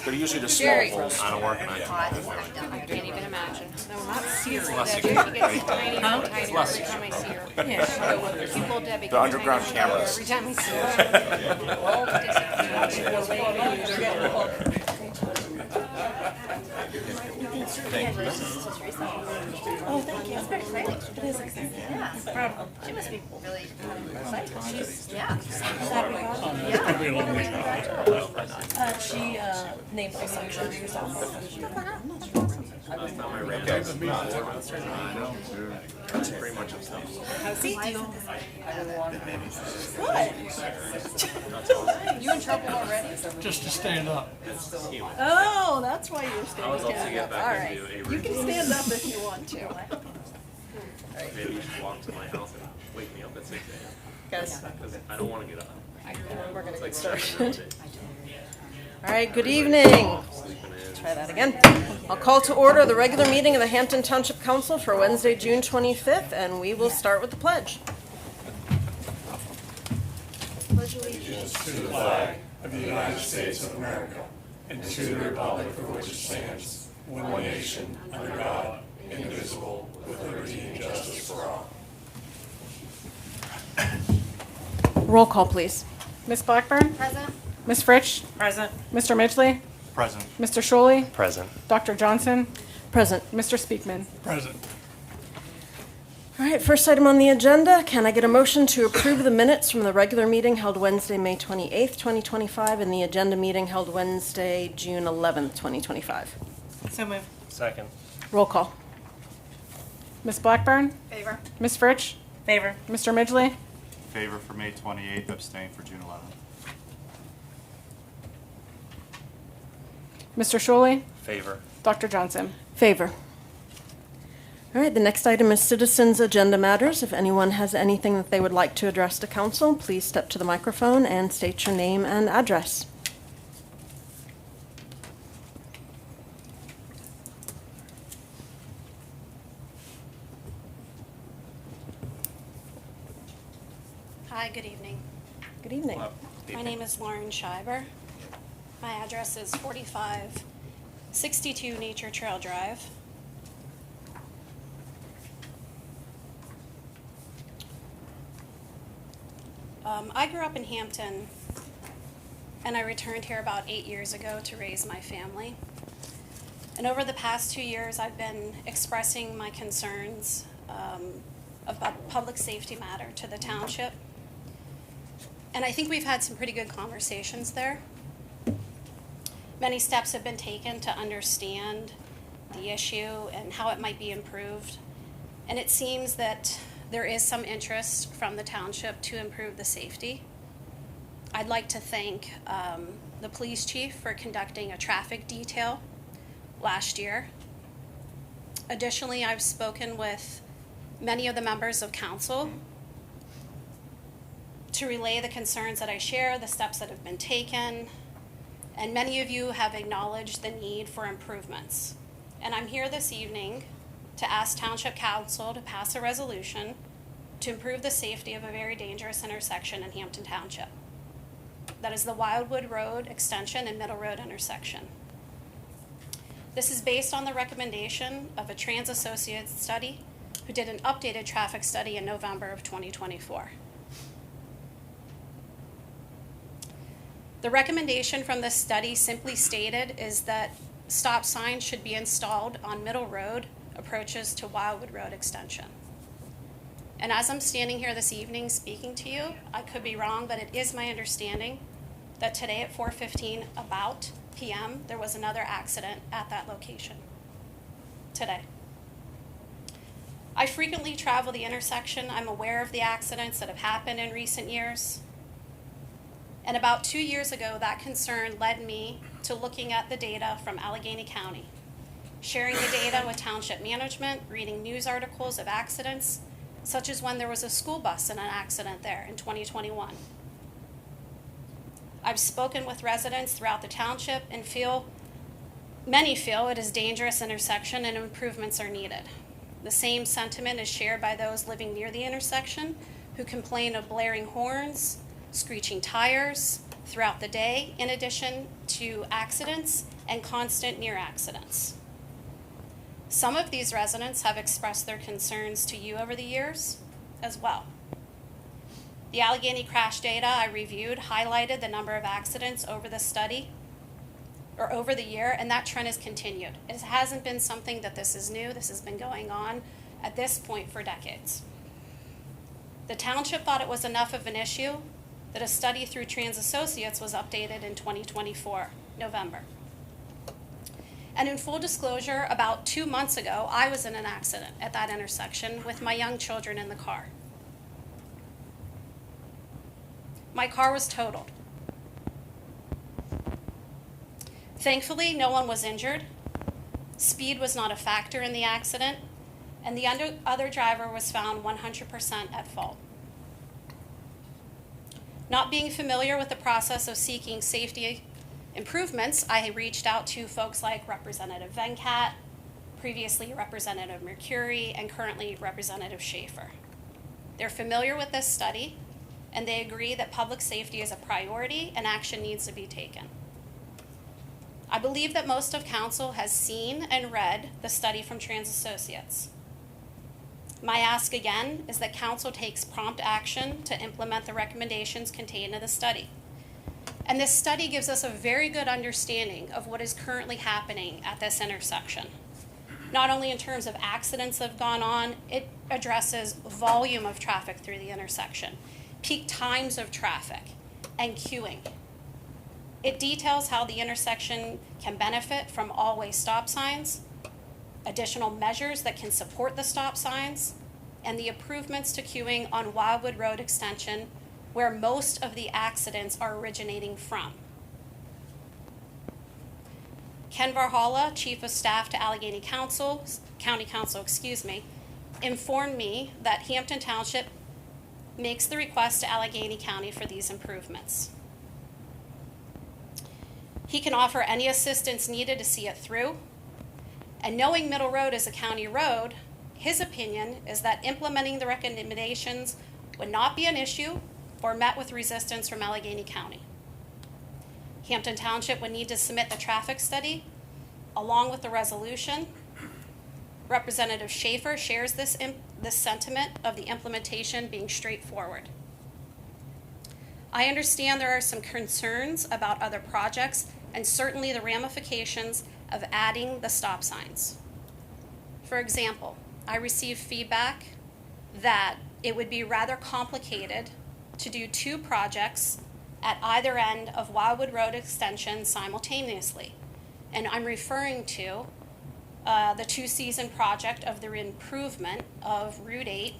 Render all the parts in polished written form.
They're usually the small Jerry. holes. I don't work at night. I can't even imagine. No, not serious. Less Debbie gets tinier and tinier every time I see her. Yeah. So with the people, Debbie The gets underground tinier and tinier cameras. every time we see her. All Oh, thank you. It's very exciting. It is exciting. Yeah. She must be really excited. She's, yeah. She named the section herself. That's pretty much of stuff. Good. You in trouble already? Just to stand up. Oh, that's why you're standing to get up. back All right. into a You can stand up if you want to. Maybe you should walk to my house and wake me up at 6 a.m. Guys, Because I don't want to get up. we're going to get Like started. 7 All right, good evening. sleeping in. Try that again. I'll call to order the regular meeting of the Hampton Township Council for Wednesday, June 25th, and we will start with the pledge. Of the United States of America, and to the republic for which it stands, one nation, under God, indivisible, with liberty and justice for all. Roll call, please. Ms. Blackburn? Present? Ms. Fritsch? Present. Mr. Midgley? Present. Mr. Schuley? Present. Dr. Johnson? Present. Mr. Speakman? Present. All right, first item on the agenda, can I get a motion to approve the minutes from the regular meeting held Wednesday, May 28th, 2025, and the agenda meeting held Wednesday, June 11th, 2025? So moved. Second. Roll call. Ms. Blackburn? Favor? Ms. Fritsch? Favor. Mr. Midgley? Favor for May 28th, abstain for June 11th. Mr. Schuley? Favor. Dr. Johnson? Favor. All right, the next item is citizens' agenda matters. If anyone has anything that they would like to address to council, please step to the microphone and state your name and address. Hi, good evening. Good evening. My name is Lauren Schreiber. My address is 4562 Nature Trail Drive. I grew up in Hampton, and I returned here about 8 years ago to raise my family. And over the past 2 years, I've been expressing my concerns about public safety matter to the township. And I think we've had some pretty good conversations there. Many steps have been taken to understand the issue and how it might be improved. And it seems that there is some interest from the township to improve the safety. I'd like to thank the police chief for conducting a traffic detail last year. Additionally, I've spoken with many of the members of council to relay the concerns that I share, the steps that have been taken, and many of you have acknowledged the need for improvements. And I'm here this evening to ask Township Council to pass a resolution to improve the safety of a very dangerous intersection in Hampton Township. That is the Wildwood Road extension and Middle Road intersection. This is based on the recommendation of a Trans Associates study who did an updated traffic study in November of 2024. The recommendation from this study simply stated is that stop signs should be installed on Middle Road approaches to Wildwood Road extension. And as I'm standing here this evening speaking to you, I could be wrong, but it is my understanding that today at 4:15 about p.m. there was another accident at that location today. I frequently travel the intersection. I'm aware of the accidents that have happened in recent years. And about 2 years ago, that concern led me to looking at the data from Allegheny County, sharing the data with township management, reading news articles of accidents, such as when there was a school bus in an accident there in 2021. I've spoken with residents throughout the township and many feel it is a dangerous intersection and improvements are needed. The same sentiment is shared by those living near the intersection who complain of blaring horns, screeching tires, throughout the day, in addition to accidents and constant near accidents. Some of these residents have expressed their concerns to you over the years as well. The Allegheny crash data I reviewed highlighted the number of accidents over the study, or over the year, and that trend has continued. It hasn't been something that this is new. This has been going on at this point for decades. The township thought it was enough of an issue that a study through Trans Associates was updated in 2024, November. And in full disclosure, about 2 months ago, I was in an accident at that intersection with my young children in the car. My car was totaled. Thankfully, no one was injured. Speed was not a factor in the accident, and the other driver was found 100% at fault. Not being familiar with the process of seeking safety improvements, I reached out to folks like Representative Venkat, previously Representative Mercuri, and currently Representative Schaefer. They're familiar with this study, and they agree that public safety is a priority and action needs to be taken. I believe that most of council has seen and read the study from Trans Associates. My ask again is that council takes prompt action to implement the recommendations contained in the study. And this study gives us a very good understanding of what is currently happening at this intersection. Not only in terms of accidents that have gone on, it addresses volume of traffic through the intersection, peak times of traffic, and queuing. It details how the intersection can benefit from all-way stop signs, additional measures that can support the stop signs, and the improvements to queuing on Wildwood Road Extension, where most of the accidents are originating from. Ken Varhala, Chief of Staff to Allegheny County Council, informed me that Hampton Township makes the request to Allegheny County for these improvements. He can offer any assistance needed to see it through. And knowing Middle Road is a county road, his opinion is that implementing the recommendations would not be an issue or met with resistance from Allegheny County. Hampton Township would need to submit the traffic study along with the resolution. Representative Schaefer shares this sentiment of the implementation being straightforward. I understand there are some concerns about other projects and certainly the ramifications of adding the stop signs. For example, I received feedback that it would be rather complicated to do 2 projects at either end of Wildwood Road Extension simultaneously. And I'm referring to the 2-season project of the improvement of Route 8,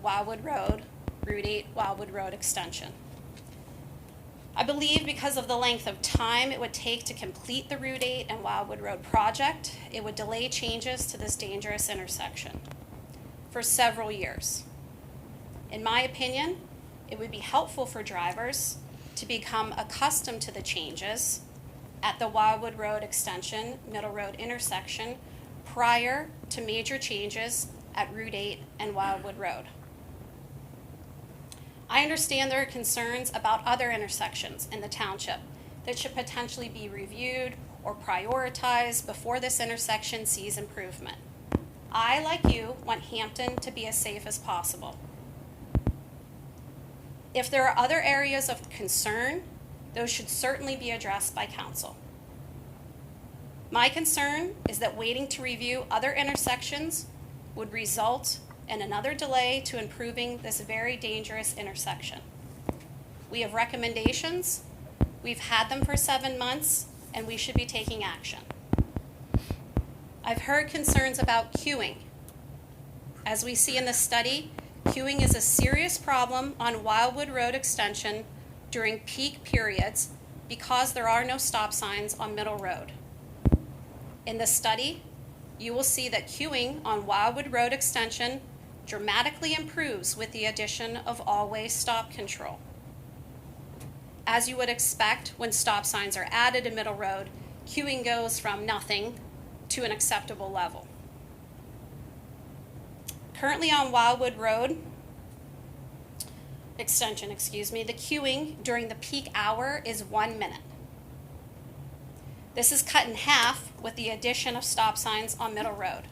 Wildwood Road, Route 8, Wildwood Road Extension. I believe because of the length of time it would take to complete the Route 8 and Wildwood Road project, it would delay changes to this dangerous intersection for several years. In my opinion, it would be helpful for drivers to become accustomed to the changes at the Wildwood Road Extension, Middle Road intersection prior to major changes at Route 8 and Wildwood Road. I understand there are concerns about other intersections in the township that should potentially be reviewed or prioritized before this intersection sees improvement. I, like you, want Hampton to be as safe as possible. If there are other areas of concern, those should certainly be addressed by council. My concern is that waiting to review other intersections would result in another delay to improving this very dangerous intersection. We have recommendations, we've had them for 7 months, and we should be taking action. I've heard concerns about queuing. As we see in the study, queuing is a serious problem on Wildwood Road Extension during peak periods because there are no stop signs on Middle Road. In the study, you will see that queuing on Wildwood Road Extension dramatically improves with the addition of all-way stop control. As you would expect when stop signs are added in Middle Road, queuing goes from nothing to an acceptable level. Currently on Wildwood Road, extension, the queuing during the peak hour is 1 minute. This is cut in half with the addition of stop signs on Middle Road.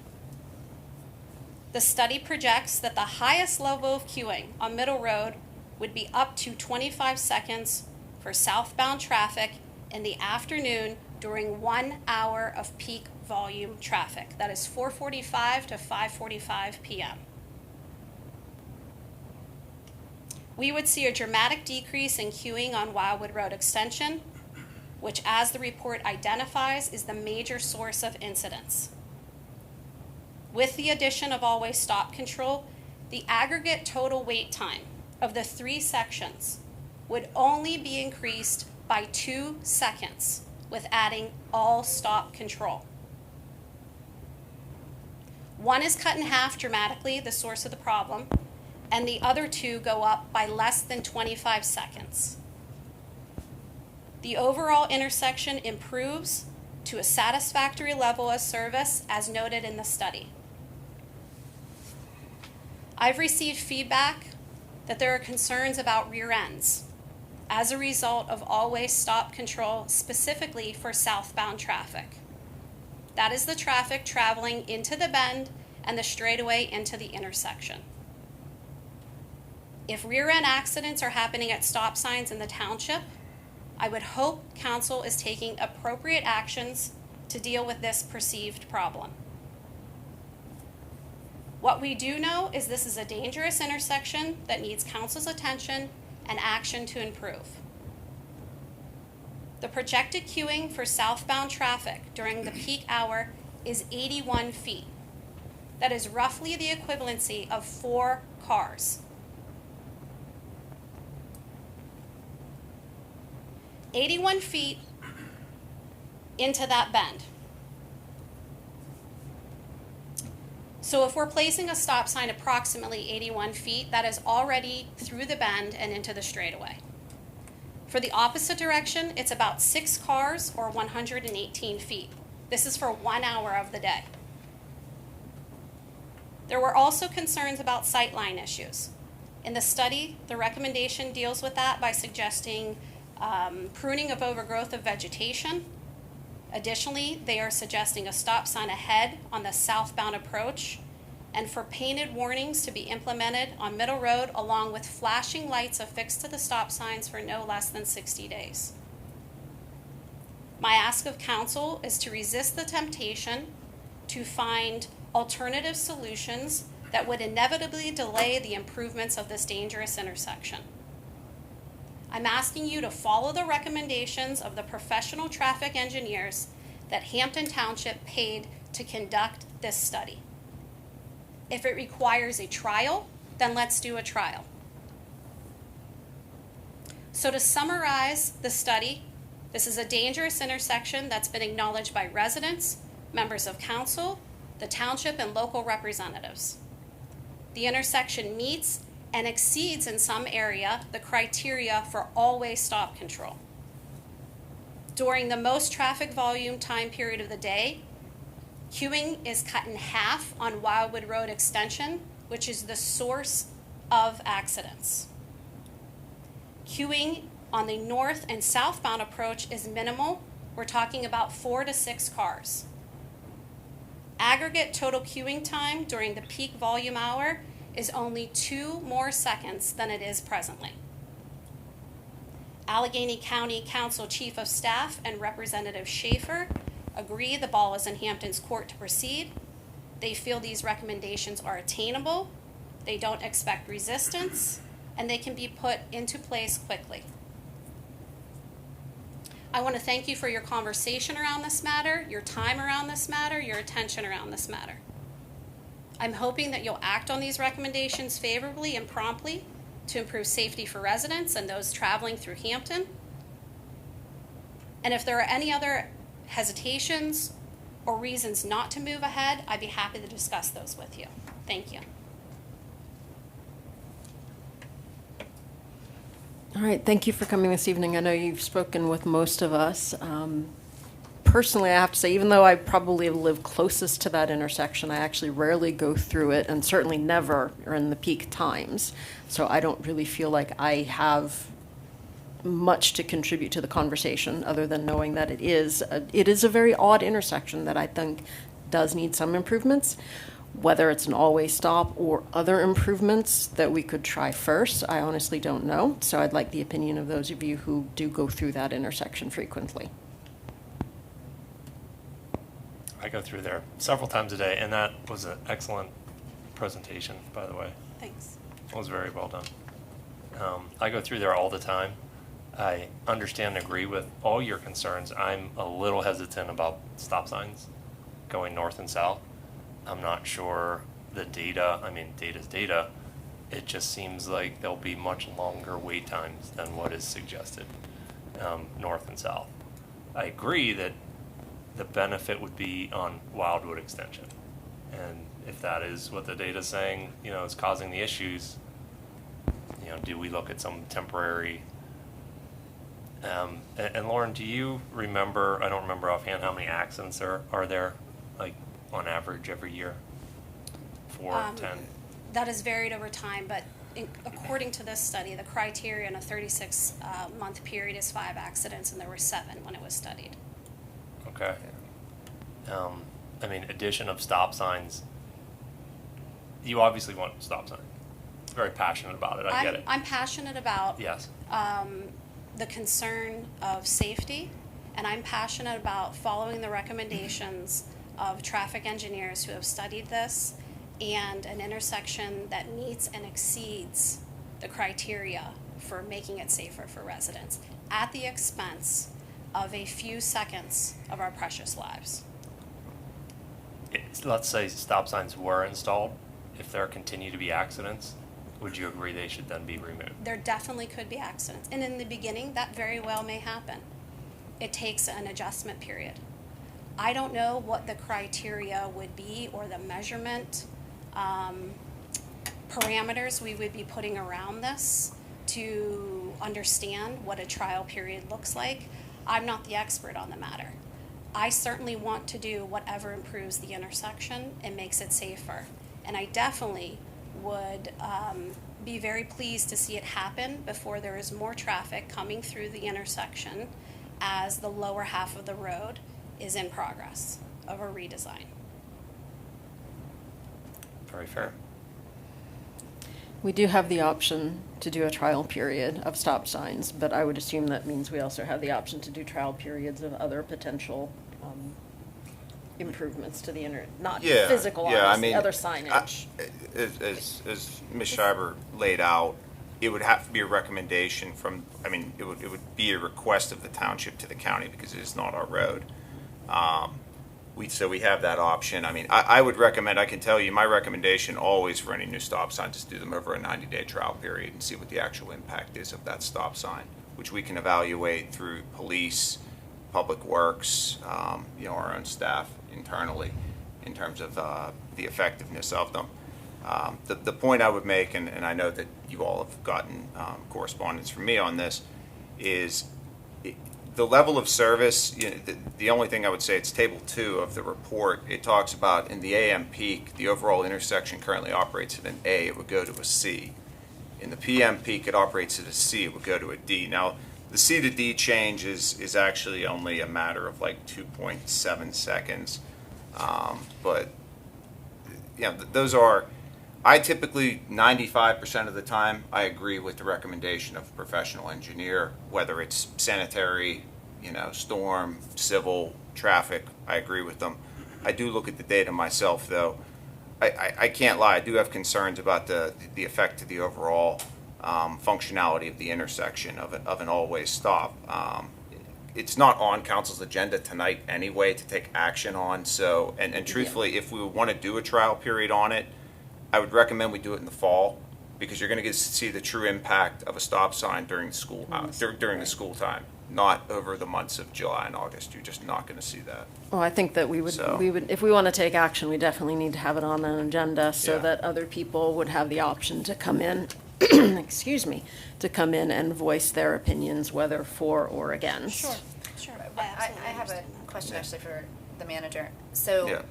The study projects that the highest level of queuing on Middle Road would be up to 25 seconds for southbound traffic in the afternoon during 1 hour of peak volume traffic. That is 4:45 to 5:45 p.m. We would see a dramatic decrease in queuing on Wildwood Road Extension, which, as the report identifies, is the major source of incidents. With the addition of always stop control, the aggregate total wait time of the 3 sections would only be increased by 2 seconds with adding all stop control. One is cut in half dramatically, the source of the problem, and the other 2 go up by less than 25 seconds. The overall intersection improves to a satisfactory level of service as noted in the study. I've received feedback that there are concerns about rear ends as a result of always stop control specifically for southbound traffic. That is the traffic traveling into the bend and the straightaway into the intersection. If rear end accidents are happening at stop signs in the township, I would hope council is taking appropriate actions to deal with this perceived problem. What we do know is this is a dangerous intersection that needs council's attention and action to improve. The projected queuing for southbound traffic during the peak hour is 81 feet. That is roughly the equivalency of 4 cars. 81 feet into that bend. So if we're placing a stop sign approximately 81 feet, that is already through the bend and into the straightaway. For the opposite direction, it's about 6 cars or 118 feet. This is for 1 hour of the day. There were also concerns about sightline issues. In the study, the recommendation deals with that by suggesting pruning of overgrowth of vegetation. Additionally, they are suggesting a stop sign ahead on the southbound approach and for painted warnings to be implemented on Middle Road along with flashing lights affixed to the stop signs for no less than 60 days. My ask of council is to resist the temptation to find alternative solutions that would inevitably delay the improvements of this dangerous intersection. I'm asking you to follow the recommendations of the professional traffic engineers that Hampton Township paid to conduct this study. If it requires a trial, then let's do a trial. So to summarize the study, this is a dangerous intersection that's been acknowledged by residents, members of council, the township, and local representatives. The intersection meets and exceeds in some area the criteria for always stop control. During the most traffic volume time period of the day, queuing is cut in half on Wildwood Road Extension, which is the source of accidents. Queuing on the north and southbound approach is minimal. We're talking about 4 to 6 cars. Aggregate total queuing time during the peak volume hour is only 2 more seconds than it is presently. Allegheny County Council Chief of Staff and Representative Schaefer agree the ball is in Hampton's court to proceed. They feel these recommendations are attainable, they don't expect resistance, and they can be put into place quickly. I want to thank you for your conversation around this matter, your time around this matter, your attention around this matter. I'm hoping that you'll act on these recommendations favorably and promptly to improve safety for residents and those traveling through Hampton. And if there are any other hesitations or reasons not to move ahead, I'd be happy to discuss those with you. Thank you. All right, thank you for coming this evening. I know you've spoken with most of us. personally, I have to say, even though I probably live closest to that intersection, I actually rarely go through it, and certainly never in the peak times. So I don't really feel like I have much to contribute to the conversation, other than knowing that it is a very odd intersection that I think does need some improvements. Whether it's an always stop or other improvements that we could try first, I honestly don't know. So I'd like the opinion of those of you who do go through that intersection frequently. I go through there several times a day, and that was an excellent presentation, by the way. Thanks. It was very well done. I go through there all the time. I understand and agree with all your concerns. I'm a little hesitant about stop signs going north and south. I'm not sure the data, I mean, data's data. It just seems like there'll be much longer wait times than what is suggested, north and south. I agree that the benefit would be on Wildwood Extension. And if that is what the data's saying, is causing the issues, do we look at some temporary, and Lauren, do you remember, I don't remember offhand how many accidents are there, like on average every year? 4, 10? That has varied over time, but according to this study, the criteria in a 36-month period is 5 accidents, and there were 7 when it was studied. Okay. Addition of stop signs. You obviously want stop signs. Very passionate about it. I get it. I'm passionate about Yes. the concern of safety, and I'm passionate about following the recommendations of traffic engineers who have studied this, and an intersection that meets and exceeds the criteria for making it safer for residents at the expense of a few seconds of our precious lives. Let's say stop signs were installed. If there continue to be accidents, would you agree they should then be removed? There definitely could be accidents, and in the beginning, that very well may happen. It takes an adjustment period. I don't know what the criteria would be or the measurement parameters we would be putting around this to understand what a trial period looks like. I'm not the expert on the matter. I certainly want to do whatever improves the intersection and makes it safer. And I definitely would be very pleased to see it happen before there is more traffic coming through the intersection, as the lower half of the road is in progress of a redesign. Very fair. We do have the option to do a trial period of stop signs, but I would assume that means we also have the option to do trial periods of other potential improvements to the not Yeah, physical, yeah, obviously, other signage. As Ms. Schreiber laid out, it would have to be a recommendation from, it would be a request of the township to the county, because it is not our road. So we have that option. I would recommend, I can tell you, my recommendation always for any new stop signs is do them over a 90-day trial period and see what the actual impact is of that stop sign, which we can evaluate through police, public works, our own staff internally in terms of the effectiveness of them. The point I would make, and I know that you all have gotten correspondence from me on this, is the level of service. The only thing I would say, it's table 2 of the report. It talks about in the AM peak, the overall intersection currently operates at an A. It would go to a C. In the PM peak, it operates at a C. It would go to a D. Now, the C to D change is actually only a matter of like 2.7 seconds. But those are, I typically, 95% of the time, I agree with the recommendation of a professional engineer, whether it's sanitary, storm, civil, traffic, I agree with them. I do look at the data myself, though. I can't lie, I do have concerns about the effect to the overall functionality of the intersection of an always stop. It's not on council's agenda tonight anyway to take action on, so, and truthfully, if we want to do a trial period on it, I would recommend we do it in the fall, because you're going to get to see the true impact of a stop sign during the school during the school time, not over the months of July and August. You're just not going to see that. Well, I think that we would, if we want to take action, we definitely need to have it on an agenda so Yeah. that other people would have the option to come in, excuse me, to come in and voice their opinions, whether for or against. Sure. I have a understand that. question Yeah. actually for the manager. So, Yeah.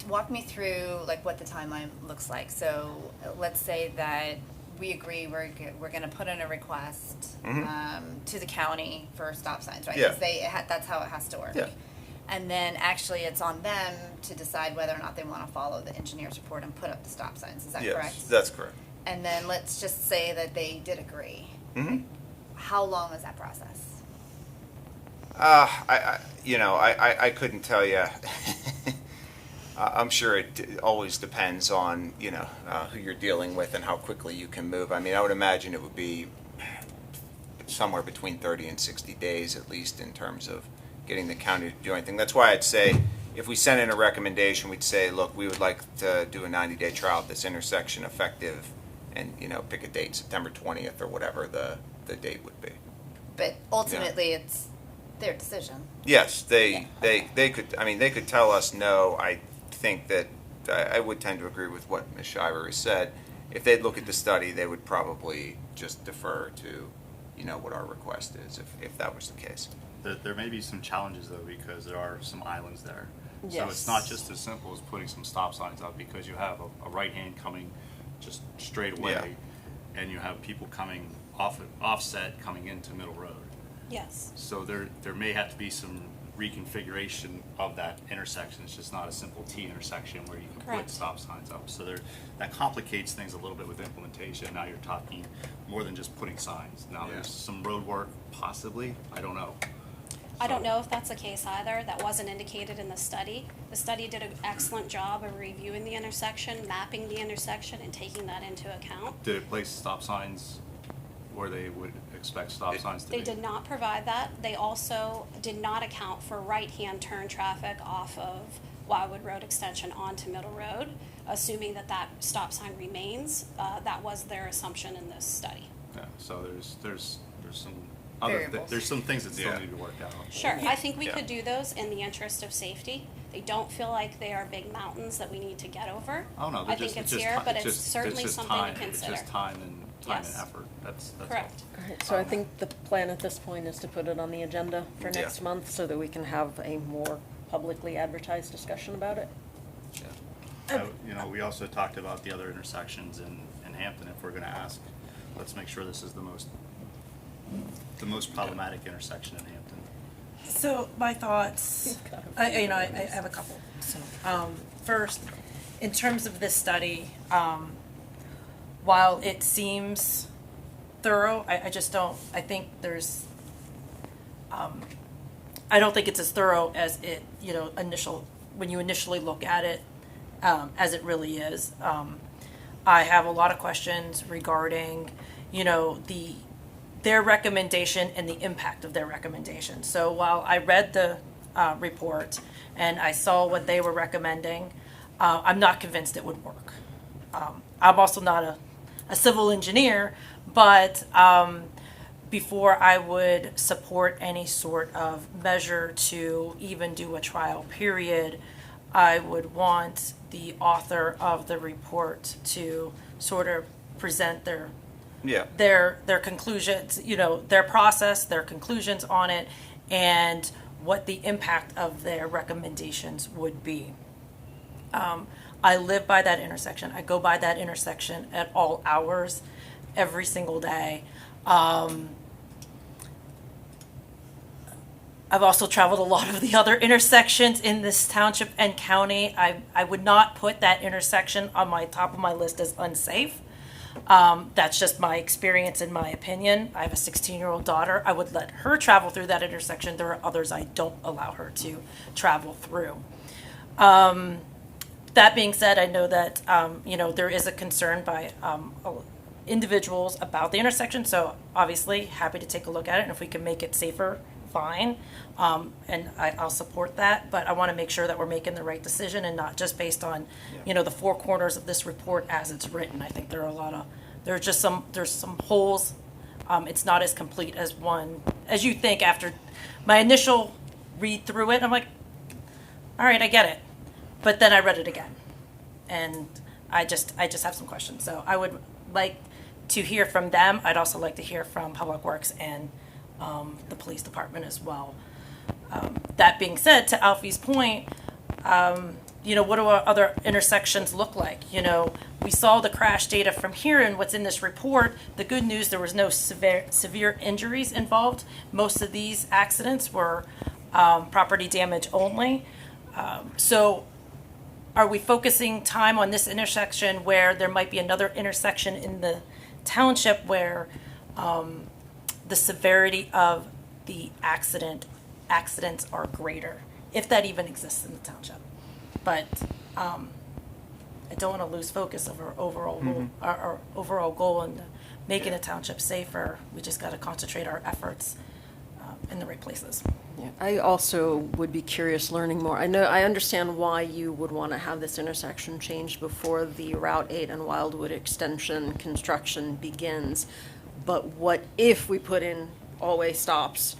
walk me through like what the timeline looks like. So, let's say that we agree we're going to put in a request to the county for stop signs, right? Yeah. 'Cause that's how it has to work. Yeah. And then actually it's on them to decide whether or not they want to follow the engineer's report and put up the stop signs. Is that Yes, correct? that's correct. And then let's just say that they did agree. Mm-hmm. How long is that process? I couldn't tell you. I'm sure it always depends on, who you're dealing with and how quickly you can move. I mean, I would imagine it would be somewhere between 30 and 60 days at least in terms of getting the county to do anything. That's why I'd say if we sent in a recommendation, we'd say, look, we would like to do a 90-day trial at this intersection effective and, pick a date, September 20th or whatever the date would be. But ultimately, it's their decision. Yes, they could tell us no. I think that I would tend to agree with what Ms. Shiver has said. If they'd look at the study, they would probably just defer to, what our request is, if that was the case. There may be some challenges though, because there are some islands there. So Yes. it's not just as simple as putting some stop signs up, because you have a right hand coming just straight away, Yeah. and you have people coming offset coming into Middle Road. Yes. So there may have to be some reconfiguration of that intersection. It's just not a simple T intersection where you can put Correct. stop signs up. So that complicates things a little bit with implementation. Now you're talking more than just putting signs. Now Yeah. there's some road work, possibly. I don't know. I don't know if that's the case either. That wasn't indicated in the study. The study did an excellent job of reviewing the intersection, mapping the intersection, and taking that into account. Did it place stop signs where they would expect stop signs to be? They did not provide that. They also did not account for right-hand turn traffic off of Wildwood Road Extension onto Middle Road, assuming that stop sign remains. That was their assumption in this study. Yeah, so there's some Variables. there's some things that still Yeah. need to be worked out. Sure, I think we Yeah. could do those in the interest of safety. They don't feel like they are big mountains that we need to get over. Oh, no, I think it's here, but it's certainly just something time. to consider. It's just time and Yes. effort. That's all. Correct. All right, so I think the plan at this point is to put it on the agenda for Yeah. next month so that we can have a more publicly advertised discussion about it. We also talked about the other intersections in Hampton. If we're gonna ask, let's make sure this is the most problematic intersection in Hampton. So my thoughts, I have a couple. So, first, in terms of this study, while it seems thorough, I just don't. I think there's. I don't think it's as thorough as it, when you initially look at it, as it really is. I have a lot of questions regarding, their recommendation and the impact of their recommendation. So while I read the report and I saw what they were recommending, I'm not convinced it would work. I'm also not a civil engineer, but before I would support any sort of measure to even do a trial period, I would want the author of the report to sort of present their conclusions, their process, their conclusions on it, and what the impact of their recommendations would be. I live by that intersection. I go by that intersection at all hours, every single day. I've also traveled a lot of the other intersections in this township and county. I would not put that intersection on my top of my list as unsafe. That's just my experience and my opinion. I have a 16-year-old daughter. I would let her travel through that intersection. There are others I don't allow her to travel through. That being said, I know that, there is a concern by individuals about the intersection. So obviously, happy to take a look at it. And if we can make it safer, fine. And I'll support that. But I want to make sure that we're making the right decision and not just based on, the four corners of this report as it's written. I think there's some holes. It's not as complete as you think after my initial read through it. I'm like, all right, I get it. But then I read it again, and I just have some questions. So I would like to hear from them. I'd also like to hear from Public Works and the police department as well. that being said, to Alfie's point, you know, what do our other intersections look like? You know, we saw the crash data from here and what's in this report. The good news, there was no severe injuries involved. Most of these accidents were property damage only. So are we focusing time on this intersection where there might be another intersection in the township where the severity of the accidents are greater, if that even exists in the township? But I don't want to lose focus of our overall goal, our overall goal in making the township safer. We just got to concentrate our efforts in the right places. Yeah, I also would be curious learning more. I understand why you would want to have this intersection changed before the Route 8 and Wildwood extension construction begins. But what if we put in all-way stops?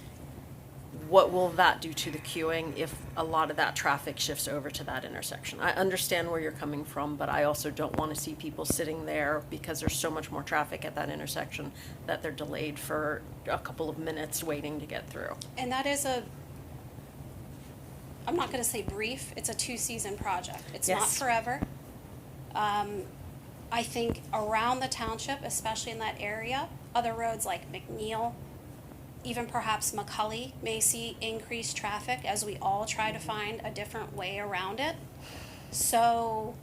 What will that do to the queuing if a lot of that traffic shifts over to that intersection? I understand where you're coming from, but I also don't want to see people sitting there because there's so much more traffic at that intersection that they're delayed for a couple of minutes waiting to get through. And that is I'm not going to say brief, it's a 2-season project. It's not Yes. forever. I think around the township, especially in that area, other roads like McNeil, even perhaps McCully, may see increased traffic as we all try to find a different way around it. So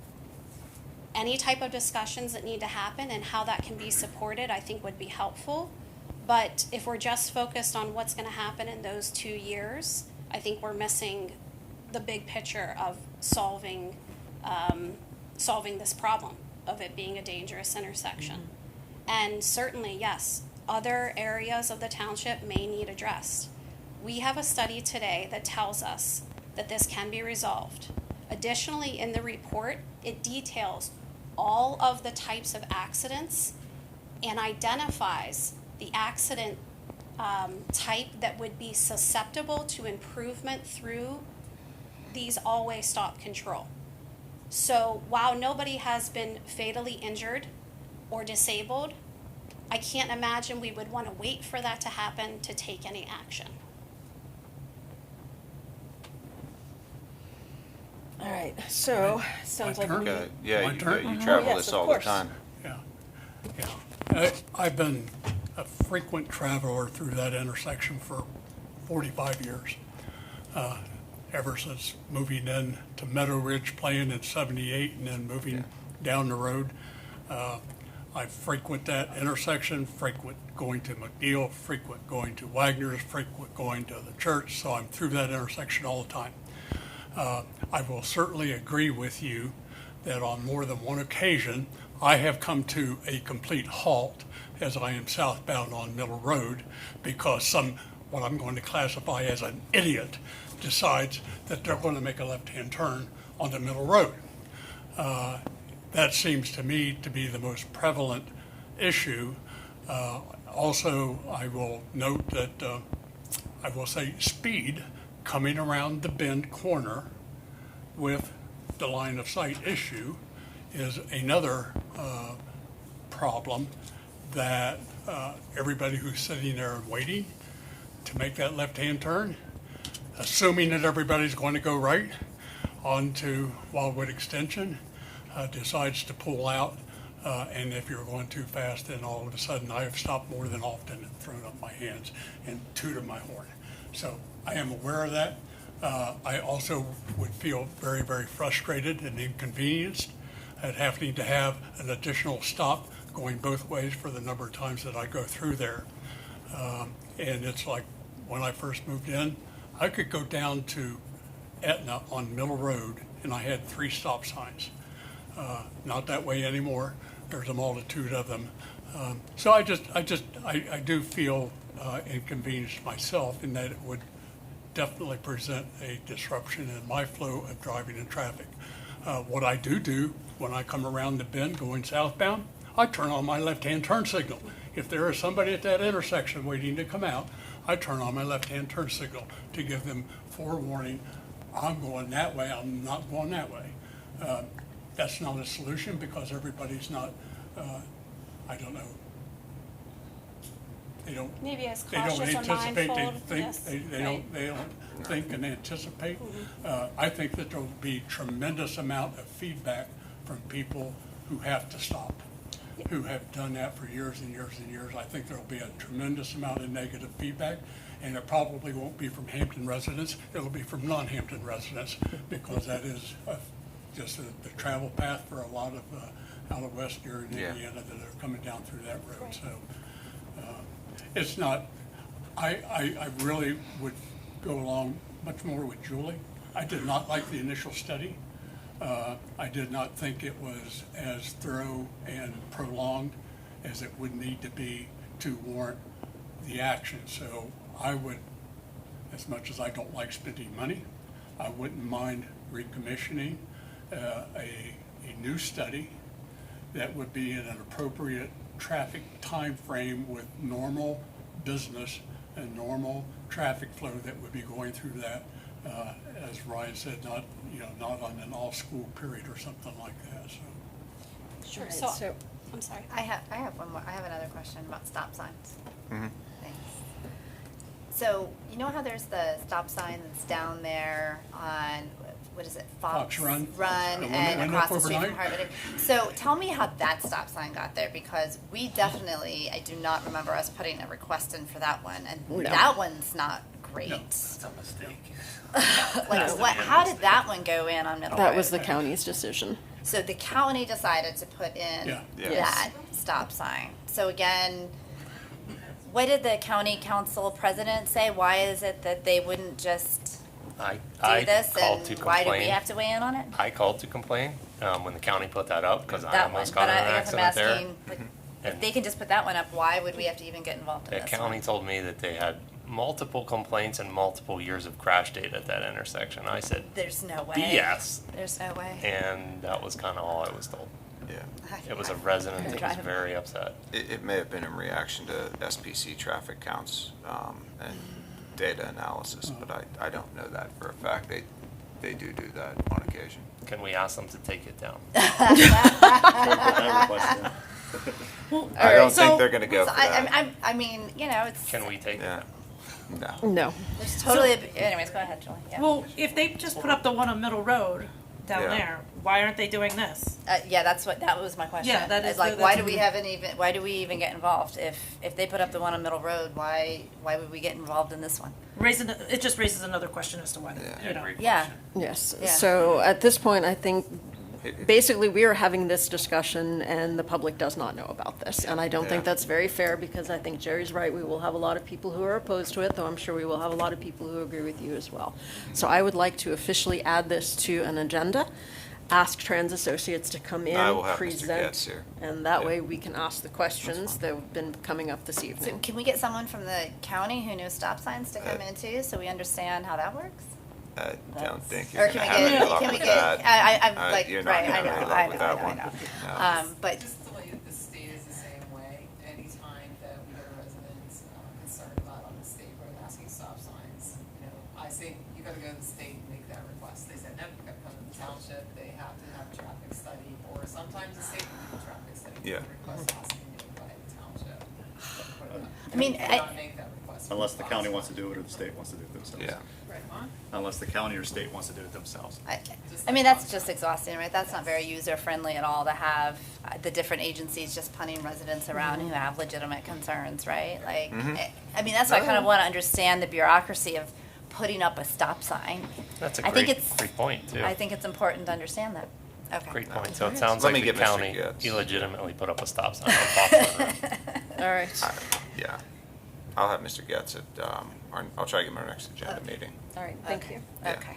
any type of discussions that need to happen and how that can be supported, I think would be helpful. But if we're just focused on what's going to happen in those 2 years, I think we're missing the big picture of solving this problem of it being a dangerous intersection. And certainly, yes, other areas of the township may need addressed. We have a study today that tells us that this can be resolved. Additionally, in the report, it details all of the types of accidents and identifies the accident type that would be susceptible to improvement through these all-way stop control. So while nobody has been fatally injured or disabled, I can't imagine we would want to wait for that to happen to take any action. All right, so sounds like turn? we- My turn? You travel Yes, this of all the course. time. Yeah. I've been a frequent traveler through that intersection for 45 years. Ever since moving in to Meadow Ridge playing in 78 and then moving down the road. I frequent that intersection, frequent going to McNeil, frequent going to Wagner's, frequent going to the church, so I'm through that intersection all the time. I will certainly agree with you that on more than one occasion, I have come to a complete halt as I am southbound on Middle Road because what I'm going to classify as an idiot decides that they're going to make a left-hand turn onto Middle Road. That seems to me to be the most prevalent issue. Also, I will note that I will say speed coming around the bend corner with the line of sight issue is another problem that everybody who's sitting there and waiting to make that left-hand turn, assuming that everybody's going to go right onto Wildwood Extension, decides to pull out, and if you're going too fast, then all of a sudden I have stopped more than often and thrown up my hands and tooted my horn. So I am aware of that. I also would feel very, very frustrated and inconvenienced at having to have an additional stop going both ways for the number of times that I go through there. And it's like when I first moved in, I could go down to Etna on Middle Road and I had 3 stop signs. Not that way anymore. There's a multitude of them. So I do feel inconvenienced myself in that it would definitely present a disruption in my flow of driving and traffic. What I do when I come around the bend going southbound, I turn on my left-hand turn signal. If there is somebody at that intersection waiting to come out, I turn on my left-hand turn signal to give them forewarning, I'm going that way, I'm not going that way. That's not a solution because everybody's not, they don't. Maybe as They don't cautious or anticipate, they mindful, think, yes, they don't think and anticipate. Mm-hmm. I think that there'll be tremendous amount of feedback from people who have to stop, who have done that for years and years and years. I think there'll be a tremendous amount of negative feedback, and it probably won't be from Hampton residents, it'll be from non-Hampton residents, because that is just the travel path for a lot of out of West Erie and Yeah. Indiana that are coming down through that road. So it's not, I really would go along much more with Julie. I did not like the initial study. I did not think it was as thorough and prolonged as it would need to be to warrant the action. So I would, as much as I don't like spending money, I wouldn't mind recommissioning a new study that would be in an appropriate traffic time frame with normal business and normal traffic flow that would be going through that, as Ryan said, not on an all-school period or something like that, so. Sure, Right, so, so- I'm sorry. I have one more, I have another question about stop signs. Thanks. So, you know how there's the stop sign that's down there on, what is it, Fox? Fox Run. Run The one that and went across up the street from overnight? Harvard. So tell me how that stop sign got there, because we definitely, I do not remember us putting a request in for that one, and No. that one's not great. It's a mistake. Like, what, how did that one go in on Middle Road? That was the county's decision. So the county decided to put in Yeah. Yeah. that stop sign. So again, what did the county council president say? Why is it that they wouldn't just I do this, called to and why do we complain. have to weigh in on it? I called to complain when the county put that up, because I That one, almost but got in an I guess I'm accident there. asking, like, if And they can just put that one up, why would we have to even get involved in the this county one? told me that they had multiple complaints and multiple years of crash data at that intersection. I said, There's no way. BS. There's no way. And that was kind of all I was told. Yeah. It was a resident that was Driving. very upset. It may have been in reaction to SPC traffic counts and data analysis, but I don't know that for a fact. They do that on occasion. Can we ask them to take it down? I requested it. I don't so- think they're gonna go So for that. I mean, you know, it's, Can we take it Yeah, down? no. No. there's totally, anyways, go ahead, Julie. Yeah. Well, if they just put up the one on Middle Road down Yeah. there, why aren't they doing this? Yeah, that was my question. Yeah, that It's is like, the- why that's- do we even get involved? If they put up the one on Middle Road, why would we get involved in this one? It just raises another question as to why, Yeah. you know. Yeah. Yes. Yeah. So at this point, I think It- basically we are having this discussion and the public does not know about this. And I don't think Yeah. that's very fair, because I think Jerry's right. We will have a lot of people who are opposed to it, though I'm sure we will have a lot of people who agree with you as well. So I would like to officially add this to an agenda. Ask Trans Associates to come in, I will have Mr. present, Getz here. and that Yeah. way we can ask the questions that have been coming up this So evening. can we get someone from the county who knows stop signs to come in too, so we understand how that works? I don't think Or you're can gonna we have get, any luck can we with get, that. I'm like, You're not right, gonna I have know, any I luck with know, that I one. know. No. But, Just the way the state is the same way, anytime that we get a resident's concerned about on the state road asking stop signs, I say, you gotta go to the state and make that request. They said, no, you gotta come to the township, they have to have a traffic study, or sometimes the state will do a traffic study. Yeah. The request has to be made by the township. I mean, You cannot make that request. Unless the county wants to do it or the state wants to do it themselves. Yeah. Unless the county or state wants to do it themselves. I mean, that's just exhausting, right? That's not very user-friendly at all to have the different agencies just punting residents around who have legitimate concerns, right? Like, I mean, that's why I kind of want to understand the bureaucracy of putting up a stop sign. That's a I think great, it's- great point, too. I think it's important to understand that. Okay. Great point. So it sounds Let like me the get Mr. county Getz. illegitimately put up a stop sign on Fox Run Road. All right. Yeah. I'll have Mr. Getz at, I'll try to get him our next agenda meeting. All right, thank you. Yeah. Okay.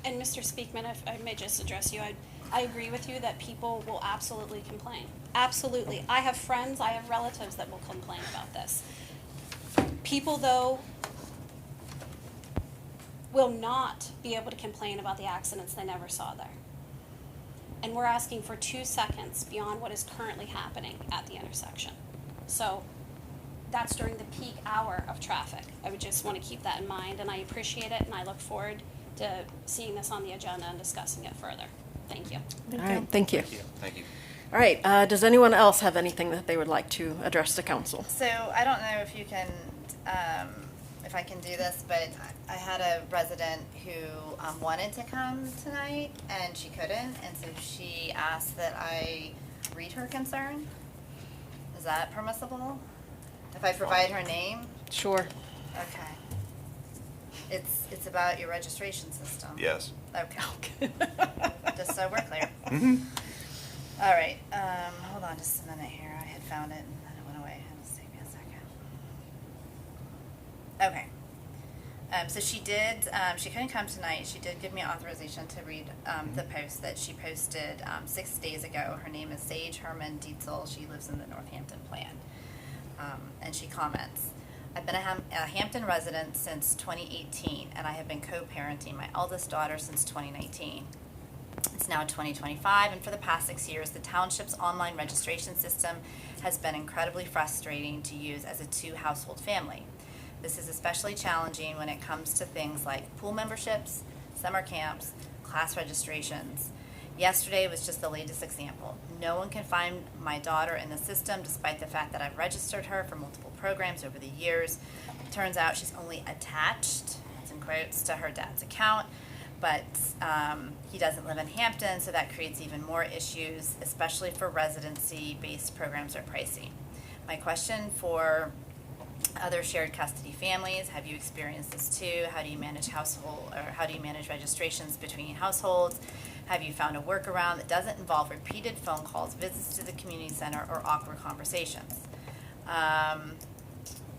And Mr. Speakman, if I may just address you, I agree with you that people will absolutely complain. Absolutely. I have friends, I have relatives that will complain about this. People, though, will not be able to complain about the accidents they never saw there. And we're asking for 2 seconds beyond what is currently happening at the intersection. So that's during the peak hour of traffic. I would just want to keep that in mind, and I appreciate it, and I look forward to seeing this on the agenda and discussing it further. Thank you. All right, thank you. Thank you. All right, does anyone else have anything that they would like to address the council? So I don't know if you can, if I can do this, but I had a resident who wanted to come tonight and she couldn't, and so she asked that I read her concern. Is that permissible? If I provide her name? Sure. Okay. It's about your registration system. Yes. Okay. Just so we're clear. Mm-hmm. All right, hold on just a minute here. I had found it and then it went away. It'll take me a second. Okay. So she did, she couldn't come tonight. She did give me authorization to read the post that she posted 6 days ago. Her name is Sage Herman Dietzel. She lives in the Northampton plan. And she comments, I've been a Hampton resident since 2018, and I have been co-parenting my eldest daughter since 2019. It's now 2025, and for the past 6 years, the township's online registration system has been incredibly frustrating to use as a two-household family. This is especially challenging when it comes to things like pool memberships, summer camps, class registrations. Yesterday was just the latest example. No one can find my daughter in the system despite the fact that I've registered her for multiple programs over the years. Turns out she's only attached, that's in quotes, to her dad's account, but he doesn't live in Hampton, so that creates even more issues, especially for residency-based programs are pricey. My question for other shared custody families, have you experienced this too? How do you manage registrations between households? Have you found a workaround that doesn't involve repeated phone calls, visits to the community center, or awkward conversations?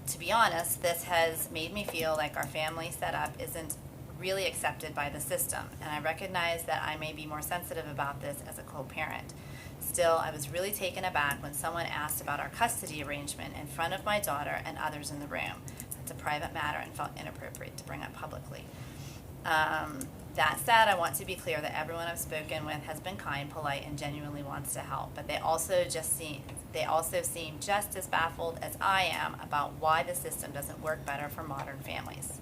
To be honest, this has made me feel like our family setup isn't really accepted by the system, and I recognize that I may be more sensitive about this as a co-parent. Still, I was really taken aback when someone asked about our custody arrangement in front of my daughter and others in the room. That's a private matter and felt inappropriate to bring up publicly. That said, I want to be clear that everyone I've spoken with has been kind, polite, and genuinely wants to help, but they also seem just as baffled as I am about why the system doesn't work better for modern families.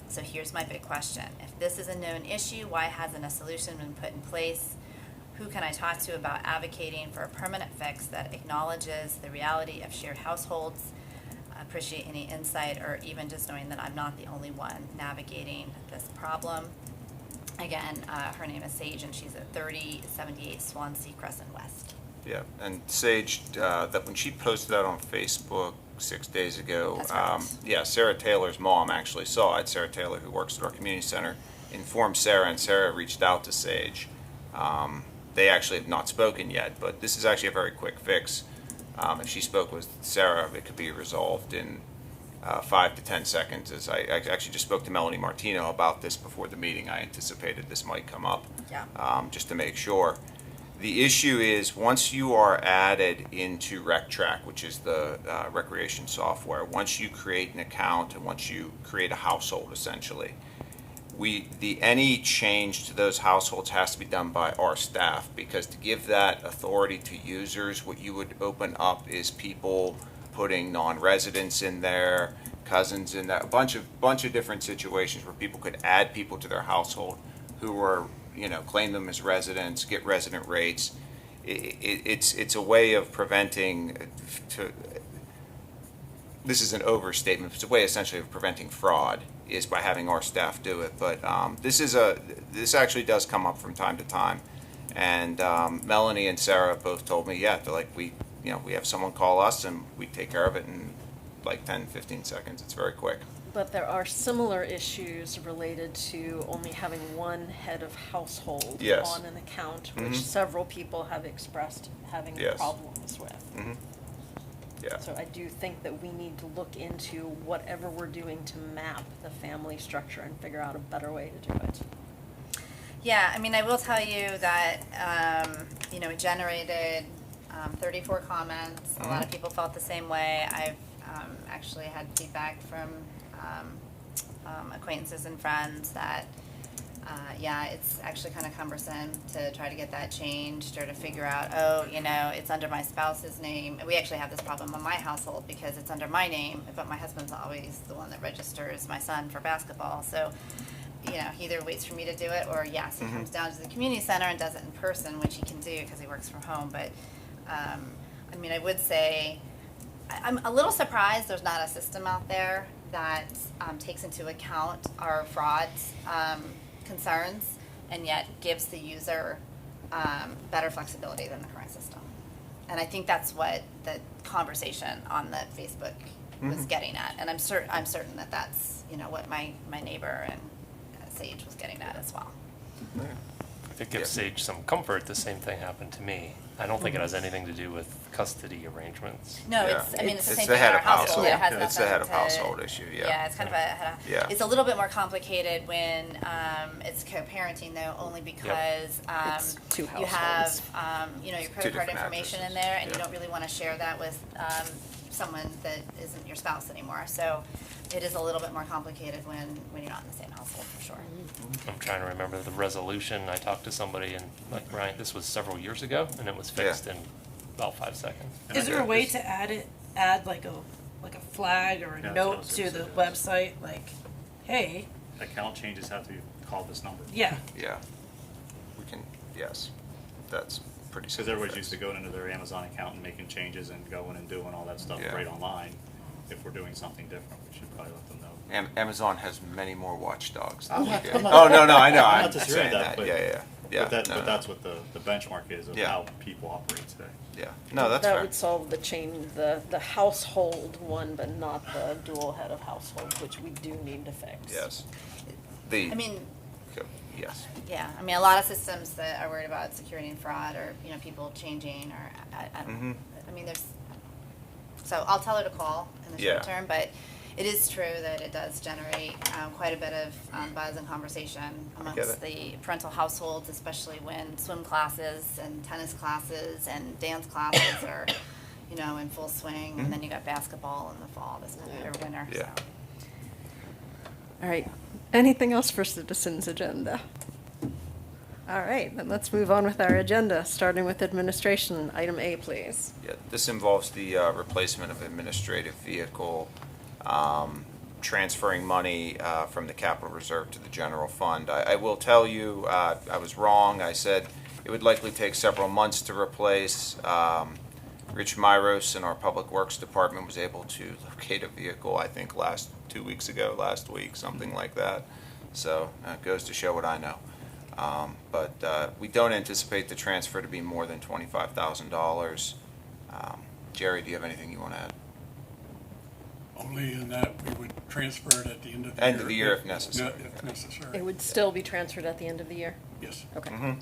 So here's my big question. If this is a known issue, why hasn't a solution been put in place? Who can I talk to about advocating for a permanent fix that acknowledges the reality of shared households? I appreciate any insight or even just knowing that I'm not the only one navigating this problem. Again, her name is Sage and she's at 3078 Swansea Crescent West. Yeah, and Sage, that when she posted that on Facebook 6 days ago, That's right. yeah, Sarah Taylor's mom actually saw it. Sarah Taylor, who works at our community center, informed Sarah, and Sarah reached out to Sage. They actually have not spoken yet, but this is actually a very quick fix. If she spoke with Sarah, it could be resolved in 5 to 10 seconds. As I actually just spoke to Melanie Martino about this before the meeting. I anticipated this might come up, just to make sure. The issue is once you are added into RecTrack, which is the recreation software, once you create an account and once you create a household, essentially, any change to those households has to be done by our staff, because to give that authority to users, what you would open up is people putting non-residents in there, cousins in there, a bunch of different situations where people could add people to their household who were, claim them as residents, get resident rates. It's a way of preventing, this is an overstatement, it's a way essentially of preventing fraud, is by having our staff do it. But this actually does come up from time to time. And Melanie and Sarah both told me, they're like, we have someone call us and we take care of it in like 10, 15 seconds. It's very quick. But there are similar issues related to only having one head of household Yes. on an account, which Mhm. several people have expressed having Yes. problems with. Mm-hmm. Yeah. So I do think that we need to look into whatever we're doing to map the family structure and figure out a better way to do it. Yeah, I mean, I will tell you that, it generated 34 comments. A lot of people felt the same way. I've actually had feedback from acquaintances and friends that, it's actually kind of cumbersome to try to get that changed or to figure out, it's under my spouse's name. We actually have this problem in my household because it's under my name, but my husband's always the one that registers my son for basketball. So you know, he either waits for me to do it, or yes, he comes down to the community center and does it in person, which he can do because he works from home. But, I mean, I would say, I'm a little surprised there's not a system out there that takes into account our fraud concerns and yet gives the user better flexibility than the current system. And I think that's what the conversation on the Facebook was getting at. And I'm certain that that's, you know, what my neighbor and Sage was getting at as well. If it gives Sage some comfort, the same thing happened to me. I don't think it has anything to do with custody arrangements. No, Yeah. it's the same the thing in head our of household. household. It has It's the head of nothing to- household issue, yeah. Yeah, it's kind of Yeah. it's a little bit more complicated when it's co-parenting though, only because It's two you have, households. you know, your Two credit card different information in addresses. there, and you Yeah. don't really want to share that with someone that isn't your spouse anymore. So it is a little bit more complicated when you're not in the same household, for sure. I'm trying to remember the resolution. I talked to somebody and like, Ryan, this was several years ago and it was fixed in about 5 seconds. Is there a way to add like a flag or a Yeah, that's what I note was to gonna the suggest. website, like, hey, Account changes have to call this number. yeah, Yeah. We can, yes. That's pretty Because simple. everybody's fix. used to going into their Amazon account and making changes and going and doing all that stuff Yeah. right online. If we're doing something different, we should probably let them know. Amazon has many more watchdogs than I'm we not- do. I'm not- Oh, no, I know, I'm I'm not just disagreeing saying with that, that, but- yeah. But No, no. that's what the benchmark is of Yeah. how people operate today. Yeah, no, that's That fair. would solve the household one, but not the dual head of household, which we do need to fix. Yes. The, I mean, yes. yeah, I mean, a lot of systems that are worried about security and fraud, or, you know, people changing, or, I don't know. I mean, so I'll tell her to call in the short Yeah. term, but it is true that it does generate quite a bit of buzz and conversation get amongst it. the parental households, especially when swim classes and tennis classes and dance classes are, you know, in full swing, and then you got basketball in the fall, or winter, so. Yeah. All right. Anything else for citizens' agenda? All right, then let's move on with our agenda, starting with administration. Item A, please. Yeah, this involves the replacement of administrative vehicle, transferring money from the capital reserve to the general fund. I will tell you, I was wrong. I said it would likely take several months to replace. Rich Myros in our Public Works Department was able to locate a vehicle, I think, last week, something like that. So it goes to show what I know. But we don't anticipate the transfer to be more than $25,000. Jerry, do you have anything you want to add? Only in that we would transfer it at the end of the year. End of the year if necessary. If necessary. It would still be transferred at the end of the year? Yes. Okay.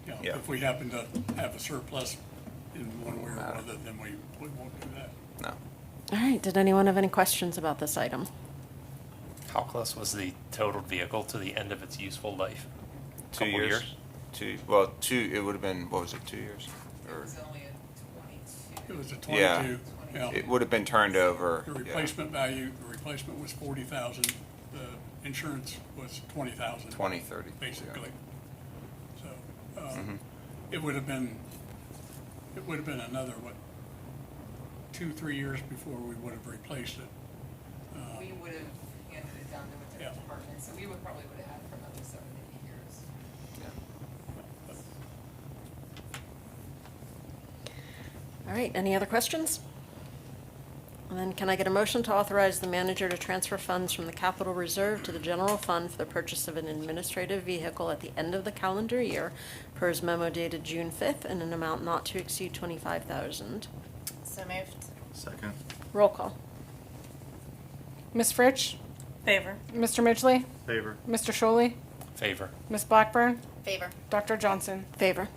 Yeah, Yeah. if we happen to have a surplus in one way or another, then we won't do that. No. All right, did anyone have any questions about this item? How close was the totaled vehicle to the end of its useful life? 2 Couple years? It would have been, what was it, 2 years? It Or was only a 22. It was a Yeah. 22, yeah. it would have been turned over. The yeah. replacement value, the replacement was 40,000, the insurance was 20,000. 20, 30. Basically. So, Mm-hmm. it would have been another, 2-3 years before we would have replaced it. We would have handed it down to a different Yeah. department, so we would probably would have had it for another 7 to 8 years. All right, any other questions? And then can I get a motion to authorize the manager to transfer funds from the capital reserve to the general fund for the purchase of an administrative vehicle at the end of the calendar year per his memo dated June 5th in an amount not to exceed $25,000? So moved. Second. Roll call. Ms. Fritsch? favor. Mr. Midgley? Favor. Mr. Sholey? Favor. Ms. Blackburn? Favor. Dr. Johnson? Favor.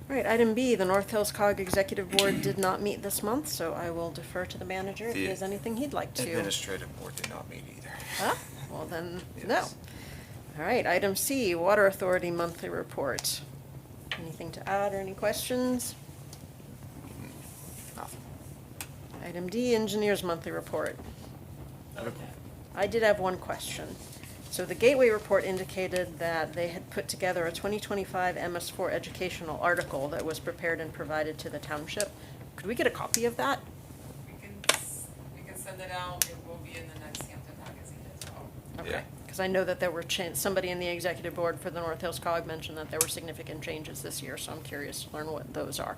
All right, item B, the North Hills COG Executive Board did not meet this month, so I will defer to the manager if he The has anything he'd like to. Administrative board did not meet either. Huh? Well, then, no. Yes. All right, item C, Water Authority Monthly Report. Anything to add or any questions? Nothing. Item D, Engineers Monthly Report. I did have one question. So the Gateway report indicated that they had put together a 2025 MS4 educational article that was prepared and provided to the township. Could we get a copy of that? We can send it out, it will be in the next Hampton magazine as well. Okay, because I know that there were somebody in the executive board for the North Hills COG mentioned that there were significant changes this year, so I'm curious to learn what those are.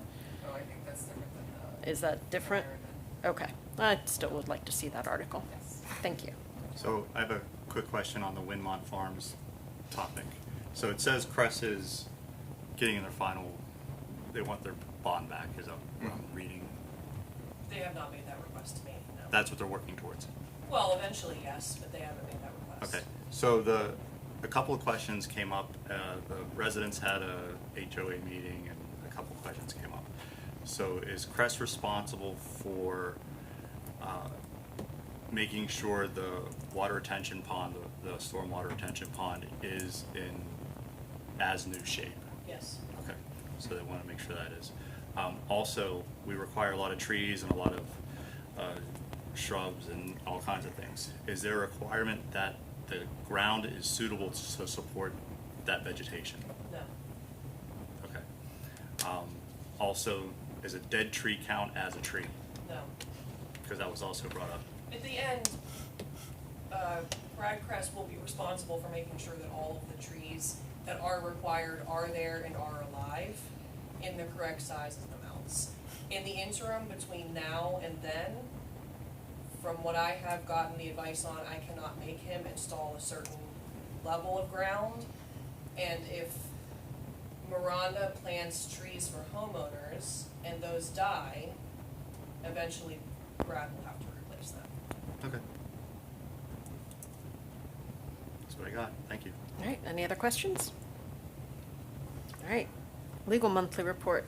Oh, I think that's different than, Is that different? Okay, I still would like to see that article. yes. Thank you. So I have a quick question on the Windmont Farms topic. So it says Crest is getting in their final, they want their bond back, is that what I'm reading? They have not made that request to me, no. That's what they're working towards. Well, eventually, yes, but they haven't made that request. Okay, so a couple of questions came up. The residents had a HOA meeting and a couple of questions came up. So is Crest responsible for making sure the water retention pond, the stormwater retention pond is in as new shape? Yes. Okay, so they want to make sure that is. Also, we require a lot of trees and a lot of shrubs and all kinds of things. Is there a requirement that the ground is suitable to support that vegetation? No. Okay. Also, is a dead tree count as a tree? No. Because that was also brought up. At the end, Brad Crest will be responsible for making sure that all of the trees that are required are there and are alive in the correct sizes and amounts. In the interim between now and then, from what I have gotten the advice on, I cannot make him install a certain level of ground. And if Miranda plants trees for homeowners and those die, eventually Brad will have to replace them. Okay. That's what I got. Thank you. All right, any other questions? All right, legal monthly report.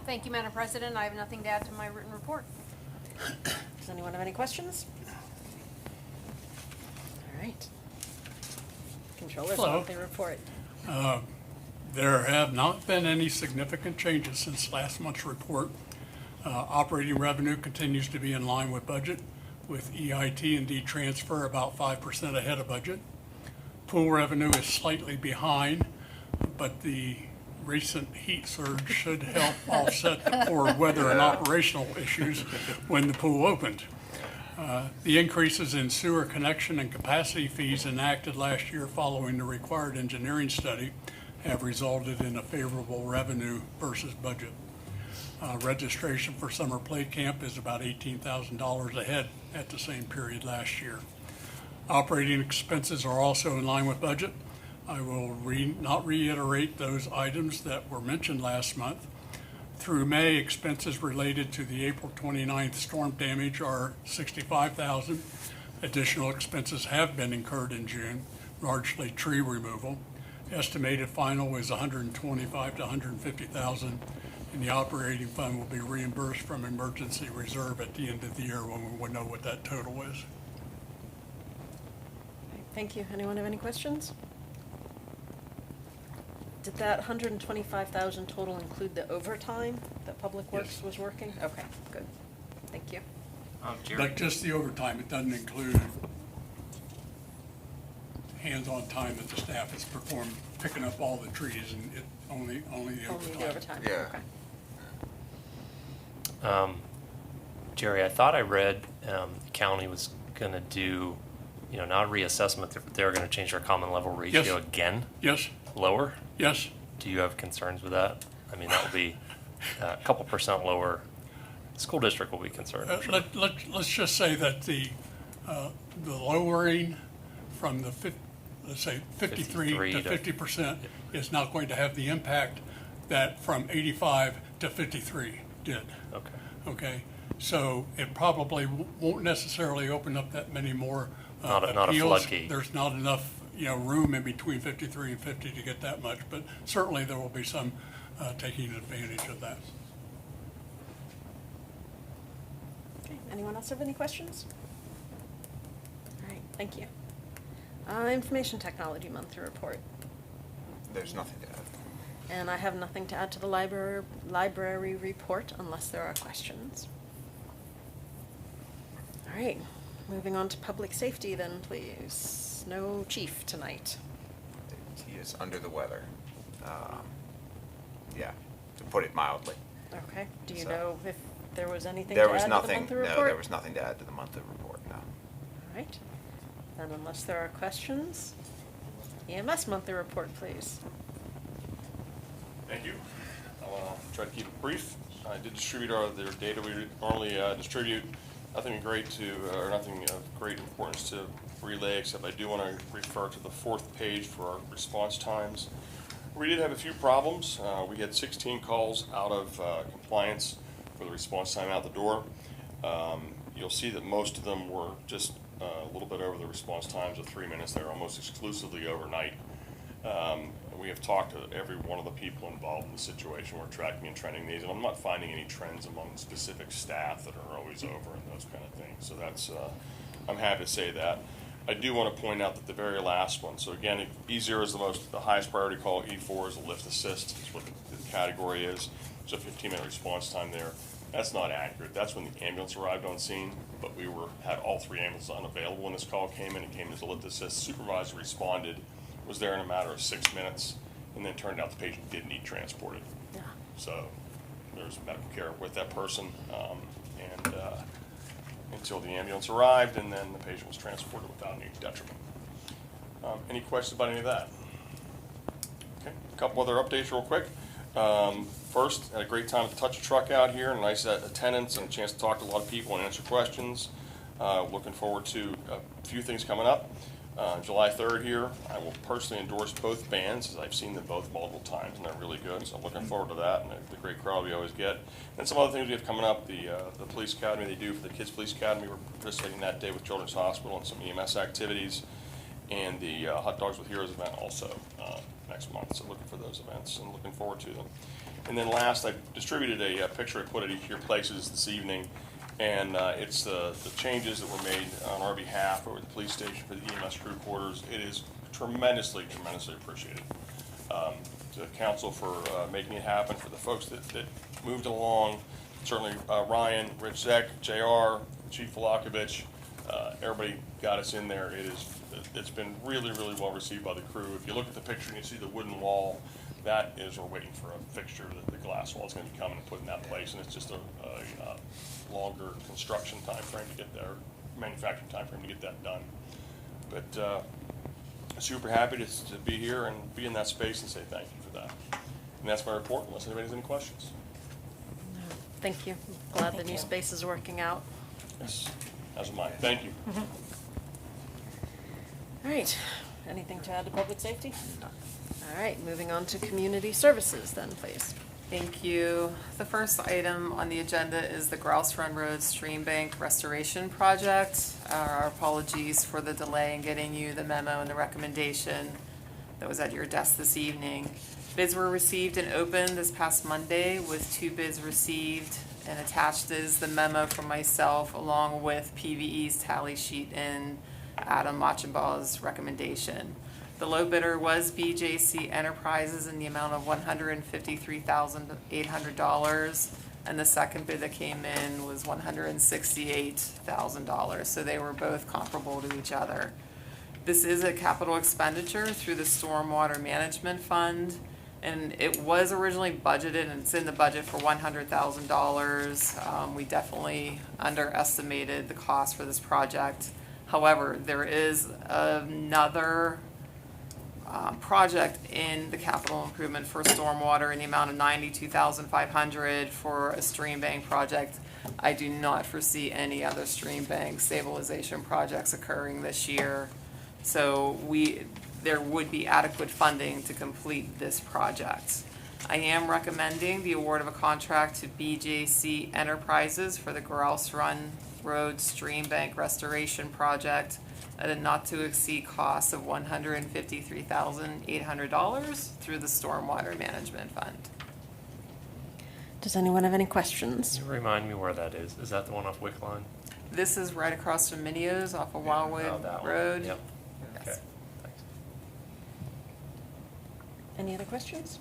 Thank you, Madam President. I have nothing to add to my written report. Does anyone have any questions? All right. Controller's Hello. monthly report. There have not been any significant changes since last month's report. Operating revenue continues to be in line with budget, with EIT and D transfer about 5% ahead of budget. Pool revenue is slightly behind, but the recent heat surge should help offset the poor weather and operational issues when the pool opened. The increases in sewer connection and capacity fees enacted last year following the required engineering study have resulted in a favorable revenue versus budget. Registration for summer play camp is about $18,000 ahead at the same period last year. Operating expenses are also in line with budget. I will not reiterate those items that were mentioned last month. Through May, expenses related to the April 29th storm damage are $65,000. Additional expenses have been incurred in June, largely tree removal. Estimated final is $125,000 to $150,000, and the operating fund will be reimbursed from emergency reserve at the end of the year when we will know what that total is. Thank you. Anyone have any questions? Did that 125,000 total include the overtime that Public Works Yes. was working? Okay, good. Thank you. Jerry, But just the overtime, it doesn't include hands-on time that the staff has performed, picking up all the trees, and it only the Only the overtime. overtime. Yeah. Okay. Jerry, I thought I read the county was going to do, not a reassessment, they're going to change their common level ratio Yes. again, Yes, lower. yes. Do you have concerns with that? I mean, that would be a couple percent lower. The school district will be concerned. I'm sure. Let's just say that the lowering from the, let's say 53 to 50% is not going to have the impact that from 85 to 53 did. Okay. Okay, so it probably won't necessarily open up that many more Not a appeals. floodgate. There's not enough, room in between 53 and 50 to get that much, but certainly there will be some taking advantage of that. Okay. Anyone else have any questions? All right, thank you. Information Technology Monthly Report. There's nothing to add. And I have nothing to add to the library report unless there are questions. All right, moving on to public safety then, please. No chief tonight. He is under the weather. Yeah, to put it mildly. Okay, do you So- know if there was anything to There add was to the nothing, monthly no, report? there was nothing to add to the monthly report, no. All right. Then unless there are questions, EMS monthly report, please. Thank you. I'll try to keep it brief. I did distribute their data we normally distribute. Nothing great or nothing of great importance to relay, except I do want to refer to the 4th page for our response times. We did have a few problems. We had 16 calls out of compliance for the response time out the door. You'll see that most of them were just a little bit over the response times of 3 minutes. They were almost exclusively overnight. We have talked to every one of the people involved in the situation. We're tracking and trending these, and I'm not finding any trends among specific staff that are always over and those kind of things. So that's, I'm happy to say that. I do want to point out that the very last one, so again, E0 is the highest priority call. E4 is a lift assist, is what the category is. There's a 15-minute response time there. That's not accurate. That's when the ambulance arrived on scene, but we had all 3 ambulances unavailable when this call came in. It came as a lift assist. Supervisor responded, was there in a matter of 6 minutes, and then turned out the patient did need transported. Yeah. So there's medical care with that person, and until the ambulance arrived, and then the patient was transported without any detriment. Any questions about any of that? Okay, a couple other updates real quick. First, had a great time at the Touch a Truck out here, nice attendance and a chance to talk to a lot of people and answer questions. Looking forward to a few things coming up. July 3rd here, I will personally endorse both bands, as I've seen them both multiple times, and they're really good, so I'm looking forward to that, and the great crowd we always get. And some other things we have coming up, the Police Academy they do for the Kids Police Academy, we're participating that day with Children's Hospital and some EMS activities, and the Hot Dogs with Heroes event also next month, so looking for those events and looking forward to them. And then last, I distributed a picture I put at each of your places this evening, and it's the changes that were made on our behalf over at the police station for the EMS crew quarters. It is tremendously appreciated. To the council for making it happen, for the folks that moved along, certainly Ryan, Rich Zeck, JR, Chief Volakovich, everybody got us in there. It's been really well received by the crew. If you look at the picture and you see the wooden wall, that is, we're waiting for a fixture that the glass wall is going to be coming and put in that place, and it's just a longer construction time frame to get there, manufacturing time frame to get that done. But super happy to be here and be in that space and say thank you for that. And that's my report, unless anybody has any questions. No, thank you. Glad the new space is working out. Yes, as am I. Thank you. All right, anything to add to public safety? All right, moving on to community services then, please. Thank you. The first item on the agenda is the Grouse Run Road Stream Bank Restoration Project. Our apologies for the delay in getting you the memo and the recommendation that was at your desk this evening. Bids were received and opened this past Monday with 2 bids received, and attached is the memo from myself along with PVE's tally sheet and Adam Machenbaugh's recommendation. The low bidder was BJC Enterprises in the amount of $153,800, and the second bid that came in was $168,000, so they were both comparable to each other. This is a capital expenditure through the Stormwater Management Fund, and it was originally budgeted, and it's in the budget for $100,000. We definitely underestimated the cost for this project. However, there is another project in the capital improvement for stormwater in the amount of $92,500 for a stream bank project. I do not foresee any other stream bank stabilization projects occurring this year. So there would be adequate funding to complete this project. I am recommending the award of a contract to BJC Enterprises for the Grouse Run Road Stream Bank Restoration Project at a not-to-exceed cost of $153,800 through the Stormwater Management Fund. Does anyone have any questions? Can you remind me where that is? Is that the one off Wick Line? This is right across from Minio's off of Wildwood Oh, that one. Road. Yep. Yes. Okay, thanks. Any other questions?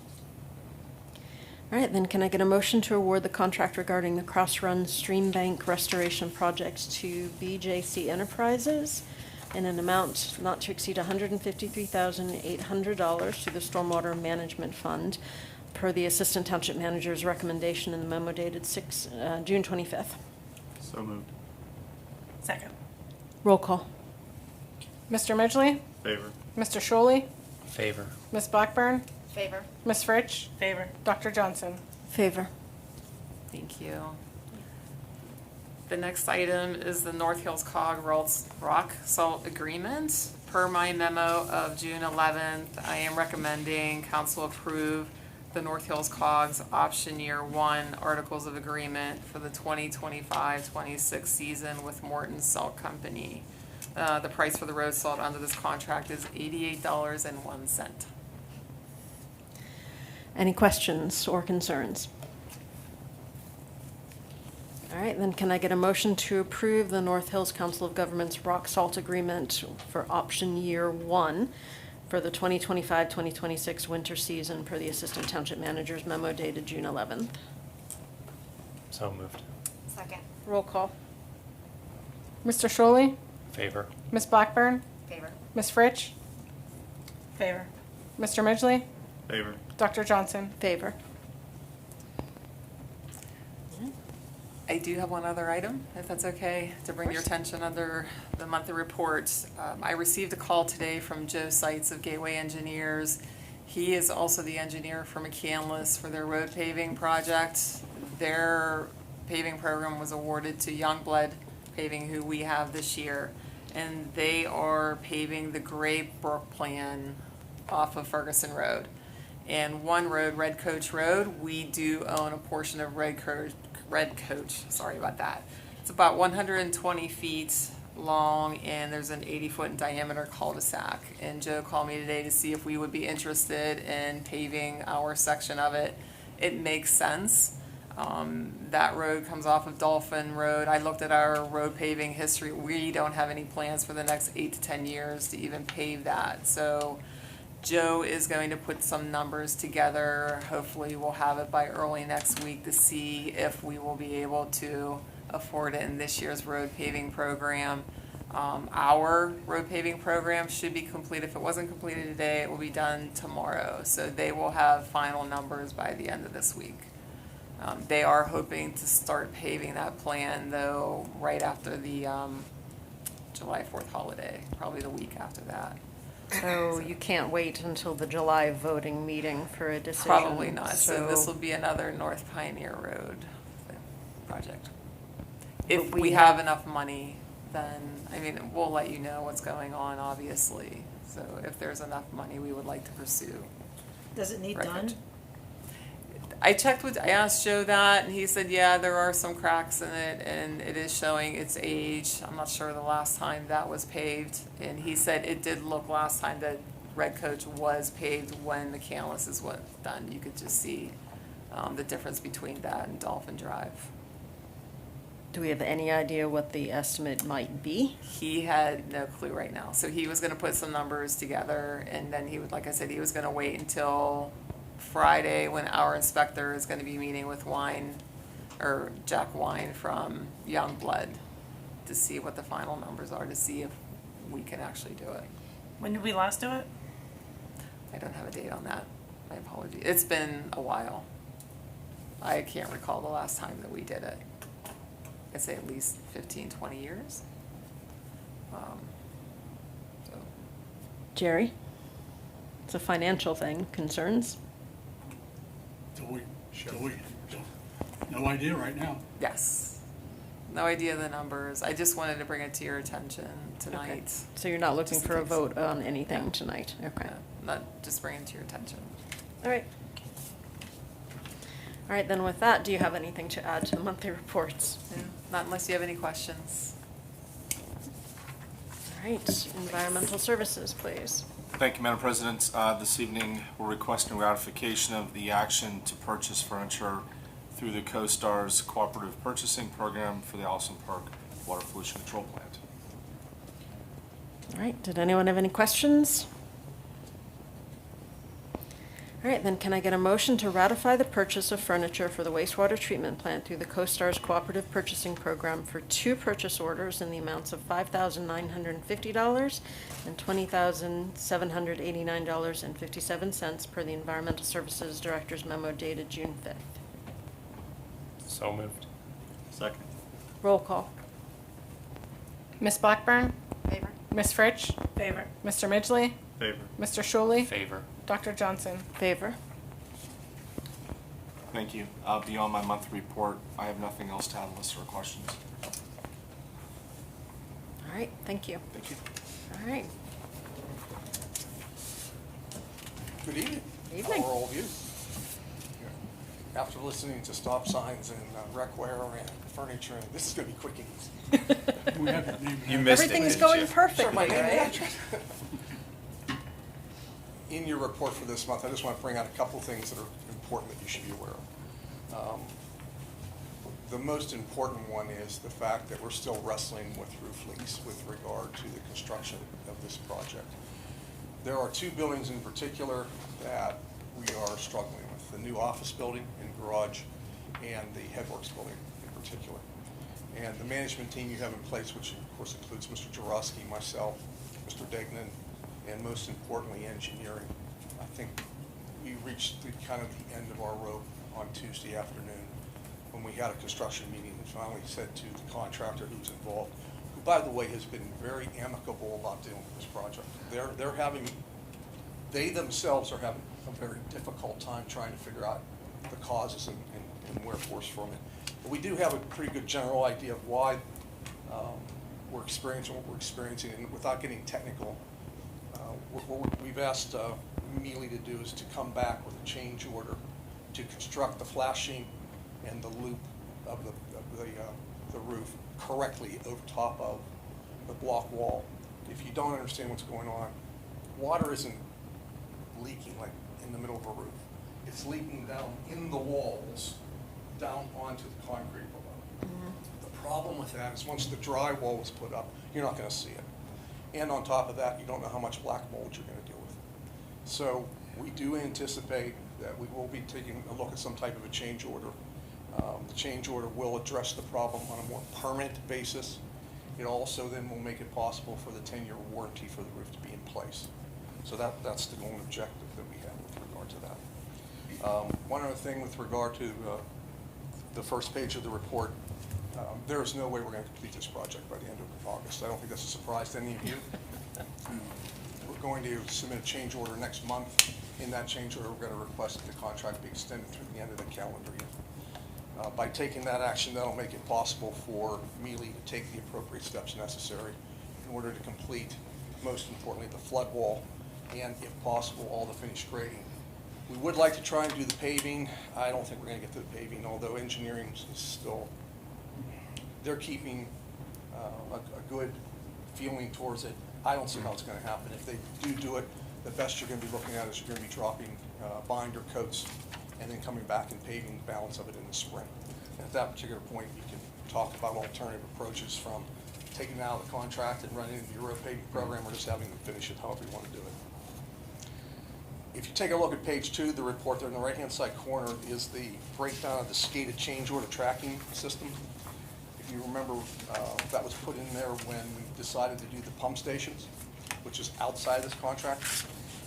All right, then can I get a motion to award the contract regarding the Cross Run Stream Bank Restoration Project to BJC Enterprises in an amount not to exceed $153,800 to the Stormwater Management Fund per the Assistant Township Manager's recommendation in the memo dated June 25th. So moved. Second. Roll call. Mr. Midgley? Favor. Mr. Shuley? Favor. Ms. Blackburn? Favor. Ms. Fritsch? Favor. Dr. Johnson? Favor. Thank you. The next item is the North Hills Cog Rock Salt Agreement. Per my memo of June 11th, I am recommending council approve the North Hills Cogs Option Year 1 Articles of Agreement for the 2025-26 season with Morton Salt Company. The price for the road salt under this contract is $88.01. Any questions or concerns? All right, then can I get a motion to approve the North Hills Council of Governments Rock Salt Agreement for Option Year 1 for the 2025-2026 winter season per the Assistant Township Manager's memo dated June 11th? So moved. Second. Roll call. Mr. Shuley? Favor. Ms. Blackburn? Favor. Ms. Fritsch? Favor. Mr. Midgley? Favor. Dr. Johnson? Favor. I do have one other item, if that's okay, to bring your attention under the monthly report. I received a call today from Joe Seitz of Gateway Engineers. He is also the engineer for McCandless for their road paving project. Their paving program was awarded to Youngblood Paving, who we have this year. And they are paving the Gray Brook plan off of Ferguson Road. And one road, Red Coach Road, we do own a portion of Red Coach, sorry about that. It's about 120 feet long and there's an 80-foot in diameter cul-de-sac. And Joe called me today to see if we would be interested in paving our section of it. It makes sense. That road comes off of Dolphin Road. I looked at our road paving history. We don't have any plans for the next 8 to 10 years to even pave that. So Joe is going to put some numbers together. Hopefully we'll have it by early next week to see if we will be able to afford it in this year's road paving program. Our road paving program should be complete. If it wasn't completed today, it will be done tomorrow. So they will have final numbers by the end of this week. They are hoping to start paving that plan though right after the July 4th holiday, probably the week after that. So you can't wait until the July voting meeting for a decision? Probably not. So this will be another North Pioneer Road project. If we have enough money, then, I mean, we'll let you know what's going on, obviously. So if there's enough money, we would like to pursue. Does it need Red done? Coach. I asked Joe that, and he said, yeah, there are some cracks in it, and it is showing its age. I'm not sure the last time that was paved, and he said it did look last time that Red Coach was paved when the McCandless was done. You could just see the difference between that and Dolphin Drive. Do we have any idea what the estimate might be? He had no clue right now, so he was going to put some numbers together, and then he would, like I said, he was going to wait until Friday when our inspector is going to be meeting with Jack Wine from Youngblood to see what the final numbers are, to see if we can actually do it. When did we last do it? I don't have a date on that. My apologies. It's been a while. I can't recall the last time that we did it. I'd say at least 15, 20 years. So. Jerry? It's a financial thing. Concerns? No idea right now. Yes. No idea the numbers. I just wanted to bring it to your attention tonight. Okay. So you're not looking Just in for a case. vote on anything No. tonight? Okay. Not just bring it to your attention. All right. All right, then with that, do you have anything to add to the monthly reports? Yeah. Not unless you have any questions. All right, environmental services, please. Thank you, Madam President. This evening, we're requesting ratification of the action to purchase furniture through the CoStar's Cooperative Purchasing Program for the Allison Park Water Pollution Control Plant. All right, did anyone have any questions? All right, then can I get a motion to ratify the purchase of furniture for the wastewater treatment plant through the CoStar's Cooperative Purchasing Program for 2 purchase orders in the amounts of $5,950 and $20,789.57 per the Environmental Services Director's memo dated June 5th? So moved. Second. Roll call. Ms. Blackburn? Favor. Ms. Fritsch, Favor. Mr. Midgley, Favor. Mr. Shuley, Favor. Dr. Johnson. Favor. Thank you. Beyond my monthly report, I have nothing else to add unless there are questions. All right, thank you. Thank you. All right. Good evening. Evening. How are all of you? After listening to stop signs and recware and furniture, and this is going to be quick and easy. We have your name. You missed it, Everything's didn't going you? perfectly, Sure, my name and right? address. In your report for this month, I just want to bring out a couple of things that are important that you should be aware of. The most important one is the fact that we're still wrestling with roof leaks with regard to the construction of this project. There are two buildings in particular that we are struggling with, the new office building and garage and the headworks building in particular. And the management team you have in place, which of course includes Mr. Jarosky, myself, Mr. Degnan, and most importantly, engineering. I think we reached the kind of the end of our rope on Tuesday afternoon when we had a construction meeting and finally said to the contractor who's involved, who by the way has been very amicable about dealing with this project. They themselves are having a very difficult time trying to figure out the causes and wherefores from it. But we do have a pretty good general idea of why we're experiencing what we're experiencing, and without getting technical, what we've asked Mealy to do is to come back with a change order to construct the flashing and the loop of the roof correctly over top of the block wall. If you don't understand what's going on, water isn't leaking like in the middle of a roof. It's leaking down in the walls, down onto the concrete below. The problem with that is once the drywall was put up, you're not going to see it. And on top of that, you don't know how much black mold you're going to deal with. So we do anticipate that we will be taking a look at some type of a change order. The change order will address the problem on a more permanent basis. It also then will make it possible for the 10-year warranty for the roof to be in place. So that's the goal and objective that we have with regard to that. One other thing with regard to the first page of the report, there is no way we're going to complete this project by the end of August. I don't think that's a surprise to any of you. We're going to submit a change order next month. In that change order, we're going to request that the contract be extended through the end of the calendar year. By taking that action, that'll make it possible for Mealy to take the appropriate steps necessary in order to complete, most importantly, the flood wall and, if possible, all the finished grading. We would like to try and do the paving. I don't think we're going to get to the paving, although engineering is still, they're keeping a good feeling towards it. I don't see how it's going to happen. If they do it, the best you're going to be looking at is you're going to be dropping binder coats and then coming back and paving the balance of it in the spring. And at that particular point, you can talk about alternative approaches from taking it out of the contract and running it into your road paving program or just having them finish it however you want to do it. If you take a look at page 2 of the report, there in the right-hand side corner is the breakdown of the SCADA change order tracking system. If you remember, that was put in there when we decided to do the pump stations, which is outside this contract.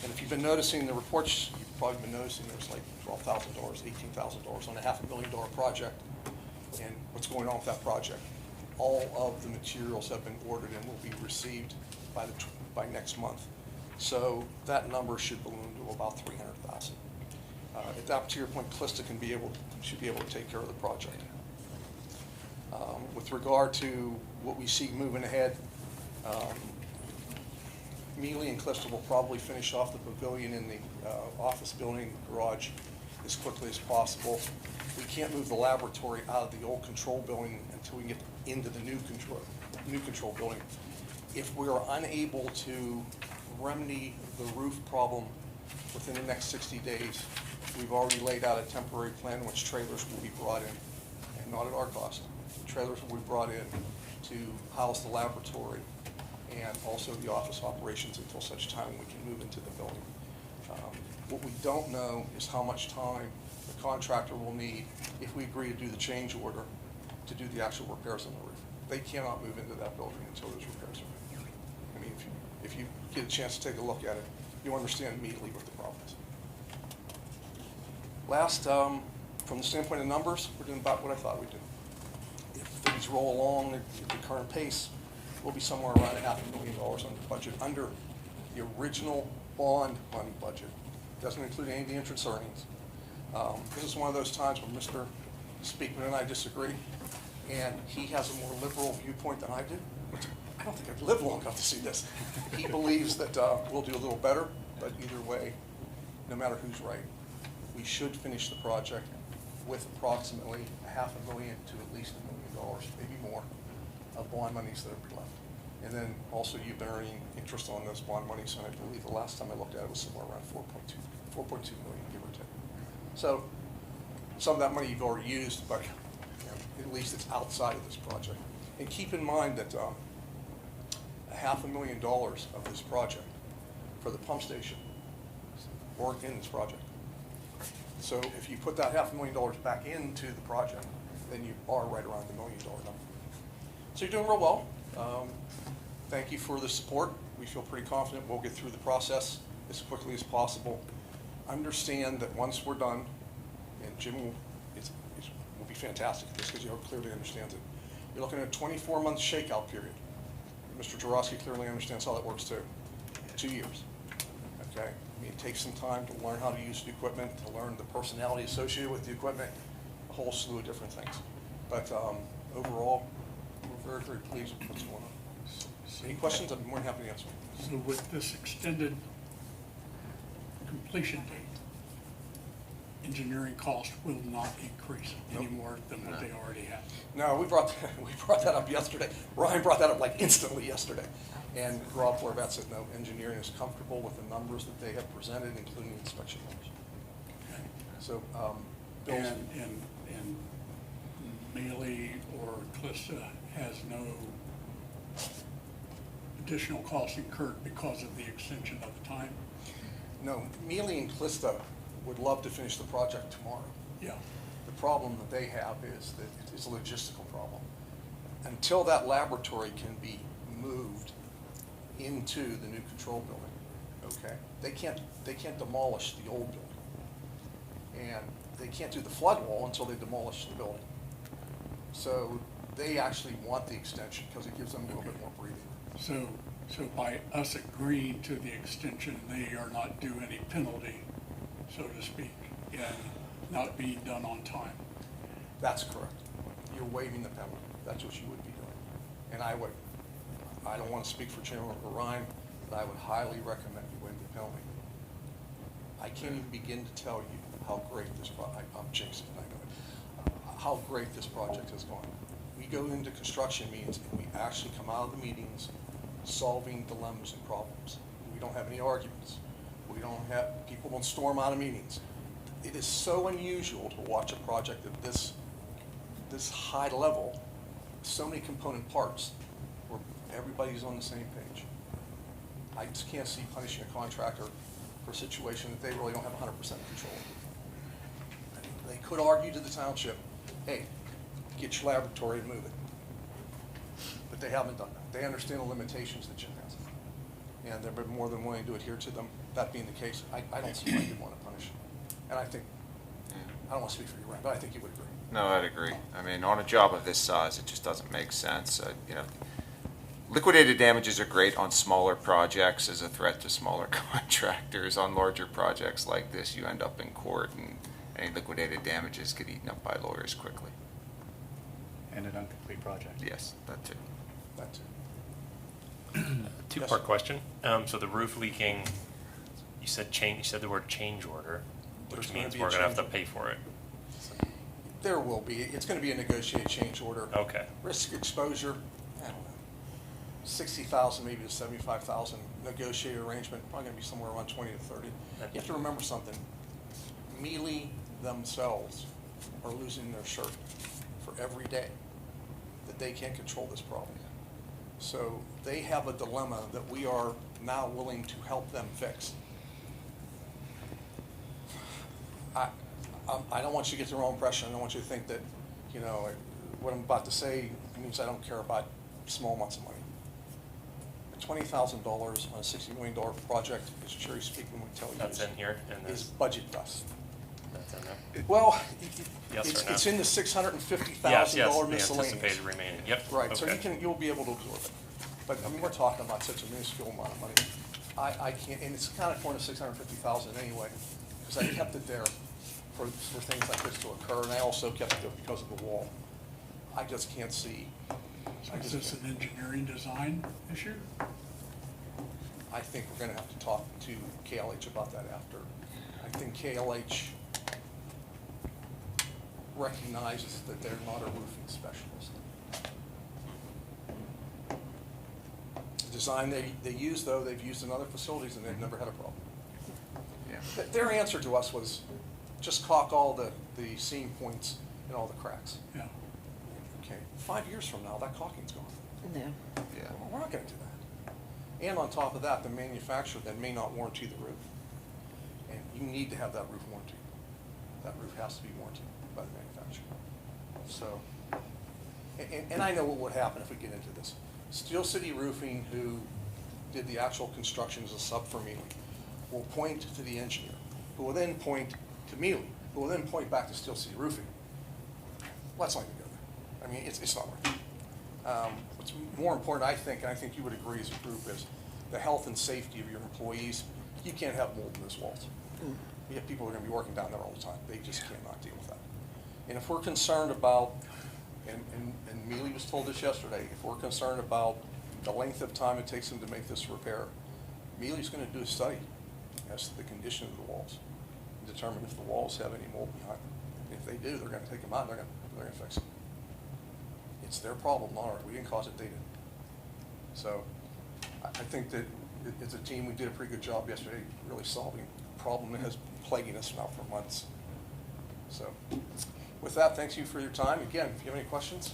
And if you've been noticing the reports, you've probably been noticing there's like $12,000, $18,000 on a $500,000 project. And what's going on with that project? All of the materials have been ordered and will be received by next month. So that number should balloon to about $300,000. At that particular point, Clista should be able to take care of the project. With regard to what we see moving ahead, Mealy and Clista will probably finish off the pavilion in the office building, garage, as quickly as possible. We can't move the laboratory out of the old control building until we get into the new control building. If we are unable to remedy the roof problem within the next 60 days, we've already laid out a temporary plan in which trailers will be brought in, and not at our cost. Trailers will be brought in to house the laboratory and also the office operations until such time we can move into the building. What we don't know is how much time the contractor will need if we agree to do the change order to do the actual repairs on the roof. They cannot move into that building until those repairs are made. I mean, if you get a chance to take a look at it, you'll understand immediately what the problem is. Last, from the standpoint of numbers, we're doing about what I thought we'd do. If things roll along at the current pace, we'll be somewhere around $500,000 under budget, under the original bond money budget. Doesn't include any of the entrance earnings. This is one of those times when Mr. Speakman and I disagree, and he has a more liberal viewpoint than I do. I don't think I've lived long enough to see this. He believes that we'll do a little better, but either way, no matter who's right, we should finish the project with approximately $500,000 to at least $1 million, maybe more, of bond monies that are left. And then also you've been earning interest on those bond monies, and I believe the last time I looked at it was somewhere around 4.2 million, give or take. So some of that money you've already used, but at least it's outside of this project. And keep in mind that $500,000 of this project for the pump station or in this project. So if you put that $500,000 back into the project, then you are right around the $1 million number. So you're doing real well. Thank you for the support. We feel pretty confident we'll get through the process as quickly as possible. Understand that once we're done, and Jim will be fantastic at this because he clearly understands it. You're looking at a 24-month shakeout period. Mr. Jarosky clearly understands how that works too. 2 years. Okay? I mean, it takes some time to learn how to use the equipment, to learn the personality associated with the equipment, a whole slew of different things. But overall, we're very, very pleased with what's going on. Any questions? I'm more than happy to answer. So with this extended completion date, engineering cost will not increase any more than what they already have. No, we brought that up yesterday. Ryan brought that up like instantly yesterday. And Rob Horvath said, no, engineering is comfortable with the numbers that they have presented, including inspection numbers. Okay. So, Bill's, And Mealy or Clista has no additional costs incurred because of the extension of the time? no, Mealy and Clista would love to finish the project tomorrow. Yeah. The problem that they have is that it's a logistical problem. Until that laboratory can be moved into the new control building, okay? They can't demolish the old building. And they can't do the flood wall until they demolish the building. So they actually want the extension because it gives them a little bit more breathing. So by us agreeing to the extension, they are not due any penalty, so to speak, in not being done on time? That's correct. You're waiving the penalty. That's what you would be doing. And I don't want to speak for Chairman Ryan, but I would highly recommend you waive the penalty. I can't even begin to tell you how great this I'm jinxing it, I know it. How great this project has gone. We go into construction meetings and we actually come out of the meetings solving dilemmas and problems. We don't have any arguments. People don't storm out of meetings. It is so unusual to watch a project at this high level, so many component parts, where everybody's on the same page. I just can't see punishing a contractor for a situation that they really don't have 100% control over. They could argue to the township, hey, get your laboratory and move it. But they haven't done that. They understand the limitations that Jim has. And they've been more than willing to adhere to them. That being the case, I don't see why you'd want to punish them. And I think, I don't want to speak for you, Ryan, but I think you would agree. No, I'd agree. I mean, on a job of this size, it just doesn't make sense. Liquidated damages are great on smaller projects as a threat to smaller contractors. On larger projects like this, you end up in court, and any liquidated damages get eaten up by lawyers quickly. And an incomplete project. Yes, that too. That too. Two-part question. So the roof leaking, you said the word change order, There's which gonna means be a we're gonna have to change pay for it. There will be. It's going to be a negotiated change order. Okay. Risk exposure, I don't know, 60,000 maybe to 75,000. Negotiated arrangement, probably going to be somewhere around 20 to 30. You have to remember something. Mealy themselves are losing their shirt for every day that they can't control this problem. So they have a dilemma that we are now willing to help them fix. I don't want you to get the wrong impression. I don't want you to think that, what I'm about to say means I don't care about small amounts of money. $20,000 on a $60 million project, as Cherry Speakman would tell you, That's in here, and is budget dust. that's in there. Well, Yes or no? it's in the $650,000 Yes, the miscellaneous. anticipated remaining. Yep. Right, so Okay. you'll be able to absorb it. But, I mean, we're talking about such a minuscule amount of money. I can't, and it's accounted for in the $650,000 anyway, because I kept it there for things like this to occur, and I also kept it there because of the wall. I just can't see. So is this an engineering design issue? I think we're gonna have to talk to KLH about that after. I think KLH recognizes that they're not a roofing specialist. The design they use, though, they've used in other facilities and they've never had a problem. Yeah. Their answer to us was, just caulk all the seam points and all the cracks. Yeah. Okay, 5 years from now, that caulking's gone. No. Yeah. Well, we're not gonna do that. And on top of that, the manufacturer then may not warranty the roof. And you need to have that roof warranty. That roof has to be warranted by the manufacturer. So, and I know what would happen if we get into this. Steel City Roofing, who did the actual construction as a sub for Mealy, will point to the engineer, who will then point to Mealy, who will then point back to Steel City Roofing. Let's not even go there. I mean, it's not worth it. What's more important, I think, and I think you would agree as a group, is the health and safety of your employees. You can't have mold in those walls. You have people who are going to be working down there all the time. They just cannot deal with that. And if we're concerned about, and Mealy was told this yesterday, if we're concerned about the length of time it takes them to make this repair, Mealy's going to do a study as to the condition of the walls and determine if the walls have any mold behind them. If they do, they're going to take them out and they're going to fix it. It's their problem, not ours. We didn't cause it, they did. So I think that as a team, we did a pretty good job yesterday really solving a problem that has been plaguing us now for months. So with that, thanks you for your time. Again, if you have any questions,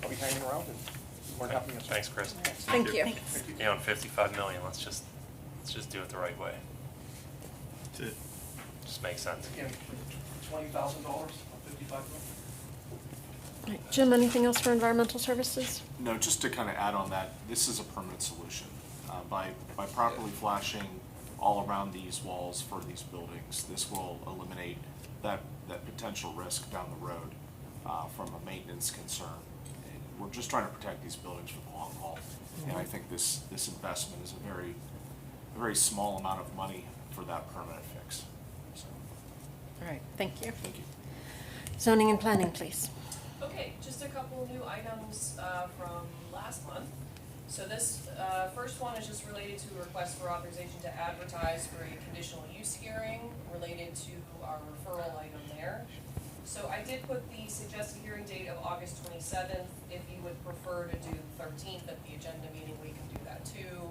I'll be hanging around and more than happy to answer. Thanks, Chris. Thank you. You know, 55 million, let's just do it the right way. Just makes sense. Again, $20,000 on 55 million. All right, Jim, anything else for environmental services? No, just to kind of add on that, this is a permanent solution. By properly flashing all around these walls for these buildings, this will eliminate that potential risk down the road from a maintenance concern. And we're just trying to protect these buildings for the long haul. And I think this investment is a very small amount of money for that permanent fix. So, All right, thank you. thank you. Zoning and planning, please. Okay, just a couple new items from last month. So this first one is just related to a request for authorization to advertise for a conditional use hearing related to our referral item there. So I did put the suggested hearing date of August 27th. If you would prefer to do the 13th at the agenda meeting, we can do that too.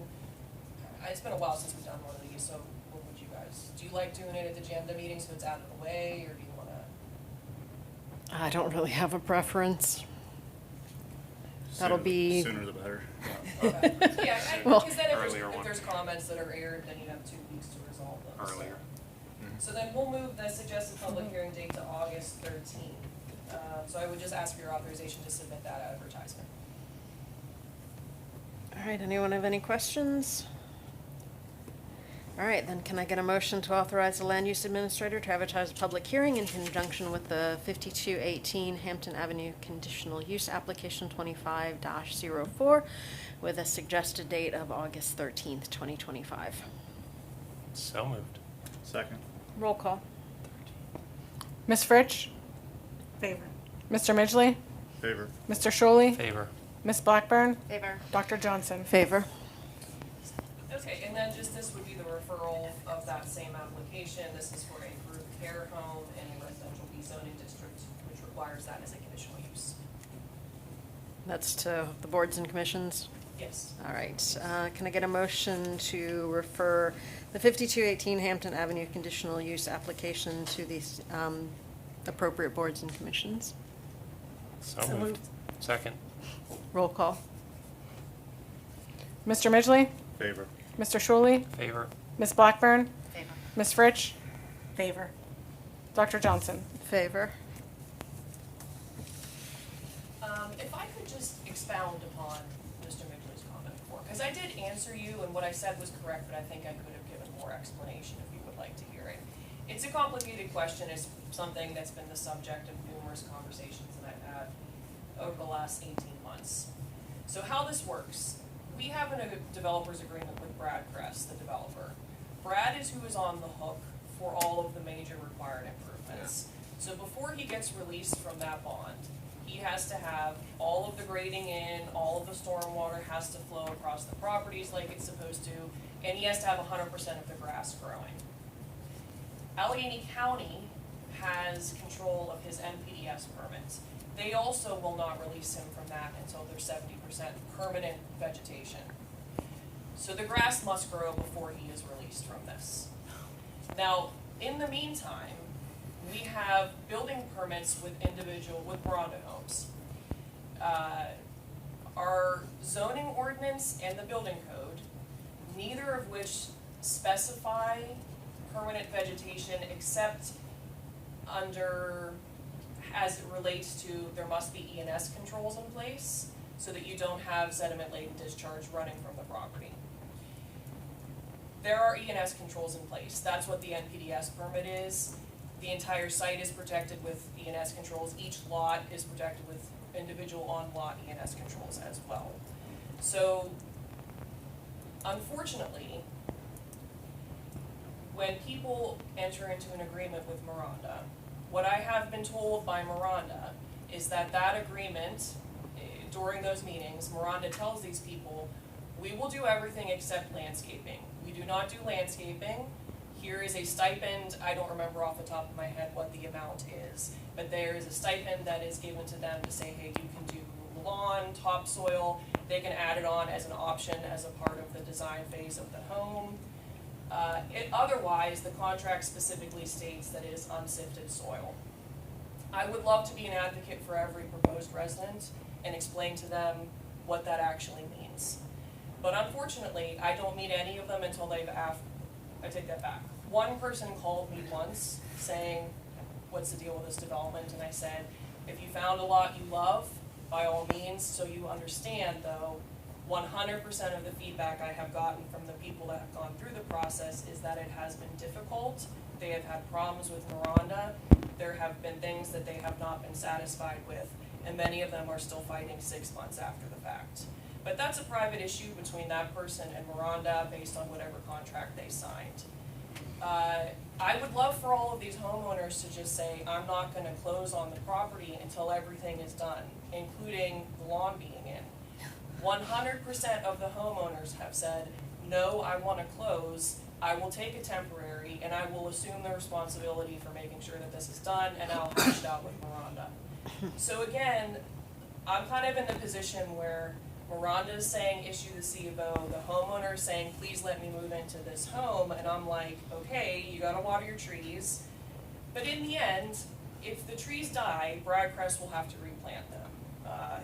It's been a while since we've done one of these, so what would you guys, do you like doing it at the agenda meeting so it's out of the way, or do you want to? I don't really have a preference. That'll be, Sooner the better. Okay. Yeah, Well- because then Earlier if one. there's comments that are aired, then you have 2 weeks to resolve them. so. Earlier. So then we'll move the suggested public hearing date to August 13th. So I would just ask for your authorization to submit that advertisement. all right, anyone have any questions? All right, then can I get a motion to authorize the land use administrator to advertise a public hearing in conjunction with the 5218 Hampton Avenue conditional use application 25-04 with a suggested date of August 13th, 2025? So moved. Second. Roll call. Ms. Fritsch? Favor. Mr. Midgley? Favor. Mr. Shuley? Favor. Ms. Blackburn? Favor. Dr. Johnson? Favor. Okay, and then just this would be the referral of that same application. This is for a group care home in a residential B zoning district, which requires that as a conditional use. That's to the boards and commissions? Yes. All right, can I get a motion to refer the 5218 Hampton Avenue conditional use application to the appropriate boards and commissions? So moved. Second. Roll call. Mr. Midgley? Favor. Mr. Shuley? Favor. Ms. Blackburn? Favor. Ms. Fritsch? Favor. Dr. Johnson? Favor. If I could just expound upon Mr. Midgley's comment before, because I did answer you and what I said was correct, but I think I could have given more explanation if you would like to hear it. It's a complicated question. It's something that's been the subject of numerous conversations that I've had over the last 18 months. So how this works, we have a developer's agreement with Brad Kress, the developer. Brad is who is on the hook for all of the major required improvements. So before he gets released from that bond, he has to have all of the grading in, all of the stormwater has to flow across the properties like it's supposed to, and he has to have 100% of the grass growing. Allegheny County has control of his NPDS permits. They also will not release him from that until there's 70% permanent vegetation. So the grass must grow before he is released from this. Now, in the meantime, we have building permits with Miranda Homes. Our zoning ordinance and the building code, neither of which specify permanent vegetation except under, as it relates to, there must be E&S controls in place so that you don't have sediment-laden discharge running from the property. There are E&S controls in place. That's what the NPDS permit is. The entire site is protected with E&S controls. Each lot is protected with individual on-lot E&S controls as well. So, unfortunately, when people enter into an agreement with Miranda, what I have been told by Miranda is that that agreement, during those meetings, Miranda tells these people, we will do everything except landscaping. We do not do landscaping. Here is a stipend, I don't remember off the top of my head what the amount is, but there is a stipend that is given to them to say, hey, you can do lawn, topsoil, they can add it on as an option as a part of the design phase of the home. Otherwise, the contract specifically states that it is unsifted soil. I would love to be an advocate for every proposed resident and explain to them what that actually means. But unfortunately, I don't meet any of them until they've I take that back. One person called me once saying, what's the deal with this development? And I said, if you found a lot you love, by all means, so you understand though, 100% of the feedback I have gotten from the people that have gone through the process is that it has been difficult. They have had problems with Miranda. There have been things that they have not been satisfied with, and many of them are still fighting 6 months after the fact. But that's a private issue between that person and Miranda based on whatever contract they signed. I would love for all of these homeowners to just say, I'm not gonna close on the property until everything is done, including the lawn being in. 100% of the homeowners have said, no, I wanna close, I will take a temporary, and I will assume the responsibility for making sure that this is done, and I'll hash it out with Miranda. So again, I'm kind of in the position where Miranda is saying issue the CBO, the homeowner is saying please let me move into this home, and I'm like, okay, you gotta water your trees. But in the end, if the trees die, Brad Kress will have to replant them.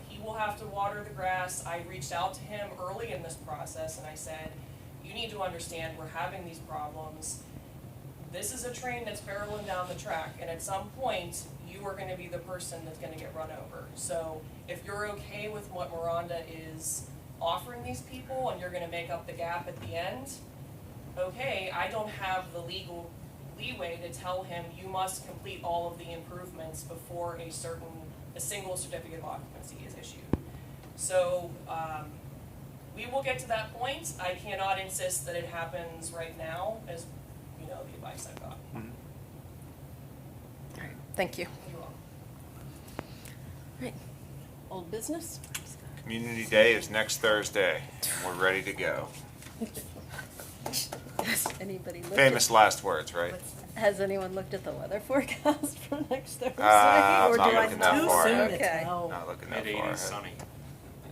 He will have to water the grass. I reached out to him early in this process and I said, you need to understand we're having these problems. This is a train that's barreling down the track, and at some point, you are gonna be the person that's gonna get run over. So if you're okay with what Miranda is offering these people and you're gonna make up the gap at the end, okay, I don't have the legal leeway to tell him you must complete all of the improvements before a single certificate of occupancy is issued. So, we will get to that point. I cannot insist that it happens right now, as you know, the advice I've got. All right, thank you. You're welcome. Right, old business? Community Day is next Thursday. We're ready to go. Has anybody looked Famous last words, right? Has anyone looked at the weather forecast for next Thursday? I'm Or not do I looking that too far soon ahead. to Okay. Oh. Not looking that far Mid-80s, ahead. sunny.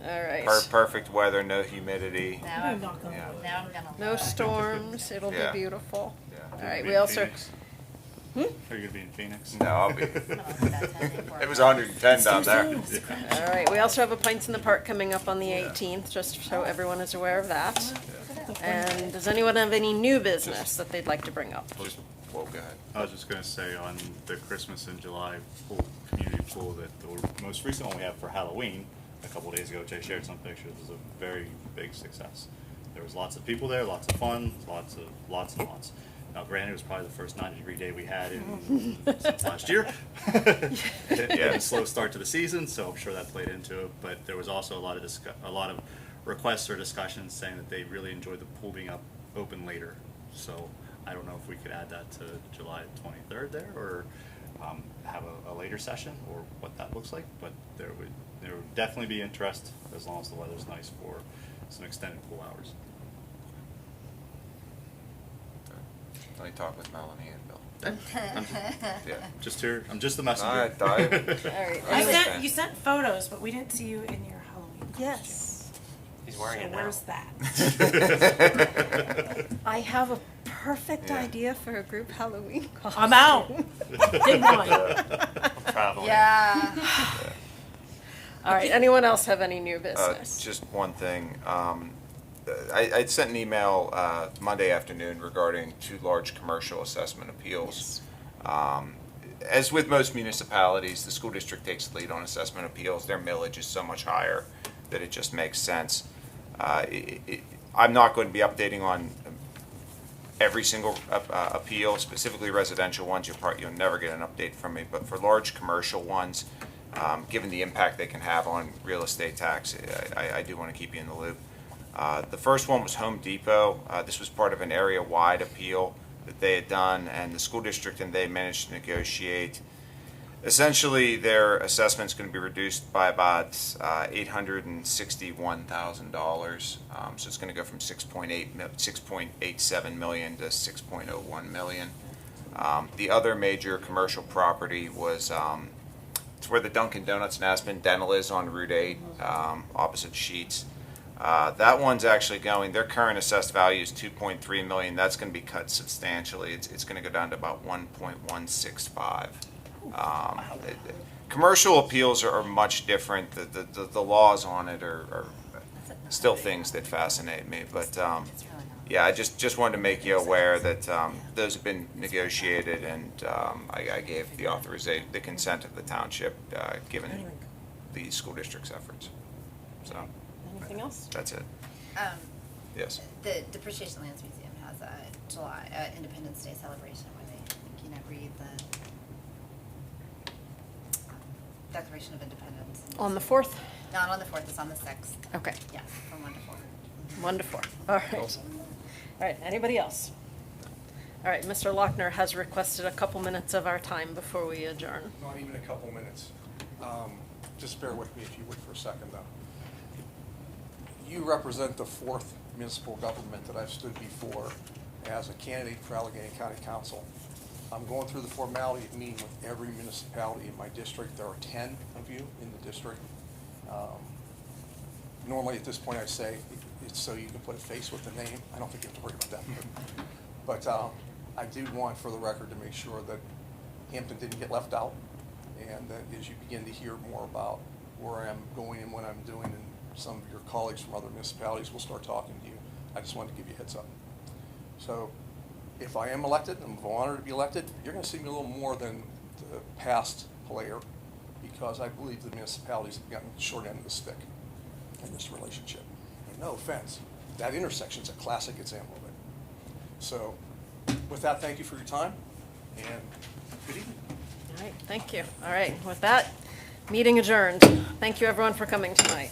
All right. Perfect weather, no humidity. Now I'm gonna. No storms, it'll Yeah. be beautiful. Yeah. All Are you right, gonna we be in also, Phoenix? Are you gonna be in Phoenix? No, I'll be. It was 110 down there. all right, we also have a Pints in the Park coming up on the 18th, just so everyone is aware of that. And does anyone have any new business that they'd like to bring up? Just, well, go ahead. I was just gonna say on the Christmas in July pool, community pool, that the most recent one we had for Halloween, a couple days ago, which I shared some pictures, was a very big success. There was lots of people there, lots of fun, lots and lots. Now granted, it was probably the first 90-degree day we had since last year. It had a slow start to the season, so I'm sure that played into it, but there was also a lot of requests or discussions saying that they really enjoyed the pool being open later. So I don't know if we could add that to July 23rd there, or have a later session, or what that looks like. But there would definitely be interest as long as the weather's nice for some extended pool hours. Let me talk with Melanie and Bill. Yeah, just here. I'm just the messenger. All right. All right. You sent photos, but we didn't see you in your Halloween costume. Yes. He's wearing So it now. where's that? I have a perfect Yeah. idea for a group Halloween costume. I'm out. Big one. I'm traveling. Yeah. All right, anyone else have any new business? Just one thing. I'd sent an email Monday afternoon regarding 2 large commercial assessment appeals. As with most municipalities, the school district takes the lead on assessment appeals. Their millage is so much higher that it just makes sense. I'm not going to be updating on every single appeal, specifically residential ones. You'll never get an update from me. But for large commercial ones, given the impact they can have on real estate tax, I do want to keep you in the loop. The first one was Home Depot. This was part of an area-wide appeal that they had done, and the school district and they managed to negotiate. Essentially, their assessment's going to be reduced by about $861,000. So it's going to go from 6.87 million to 6.01 million. The other major commercial property was it's where the Dunkin' Donuts in Aspen Dental is on Route 8, opposite Sheets. That one's actually going, their current assessed value is 2.3 million. That's going to be cut substantially. It's going to go down to about 1.165. Commercial appeals are much different. The laws on it are still things that fascinate me. But yeah, I just wanted to make you aware that those have been negotiated, and I gave the authorization, the consent of the township, given the school district's efforts. So Anything else? that's it. Yes. The Depreciation Lands Museum has a July Independence Day celebration where they, read the Declaration of Independence. On the 4th? Not on the 4th, it's on the 6th. Okay, Yeah, from 1 to 4. 1 to 4. All right. All right, anybody else? All right, Mr. Lochner has requested a couple minutes of our time before we adjourn. Not even a couple minutes. Just bear with me if you would for a second, though. You represent the 4th municipal government that I've stood before as a candidate for Allegheny County Council. I'm going through the formality of meeting with every municipality in my district. There are 10 of you in the district. Normally at this point I say it's so you can put a face with the name. I don't think you have to worry about that. But I do want for the record to make sure that Hampton didn't get left out, and that as you begin to hear more about where I'm going and what I'm doing, and some of your colleagues from other municipalities will start talking to you, I just wanted to give you a heads up. So if I am elected, I'm honored to be elected, you're going to see me a little more than the past player, because I believe the municipalities have gotten the short end of the stick in this relationship. And no offense, that intersection's a classic example of it. So with that, thank you for your time, and good evening. All right, thank you. All right, with that, meeting adjourned. Thank you, everyone, for coming tonight.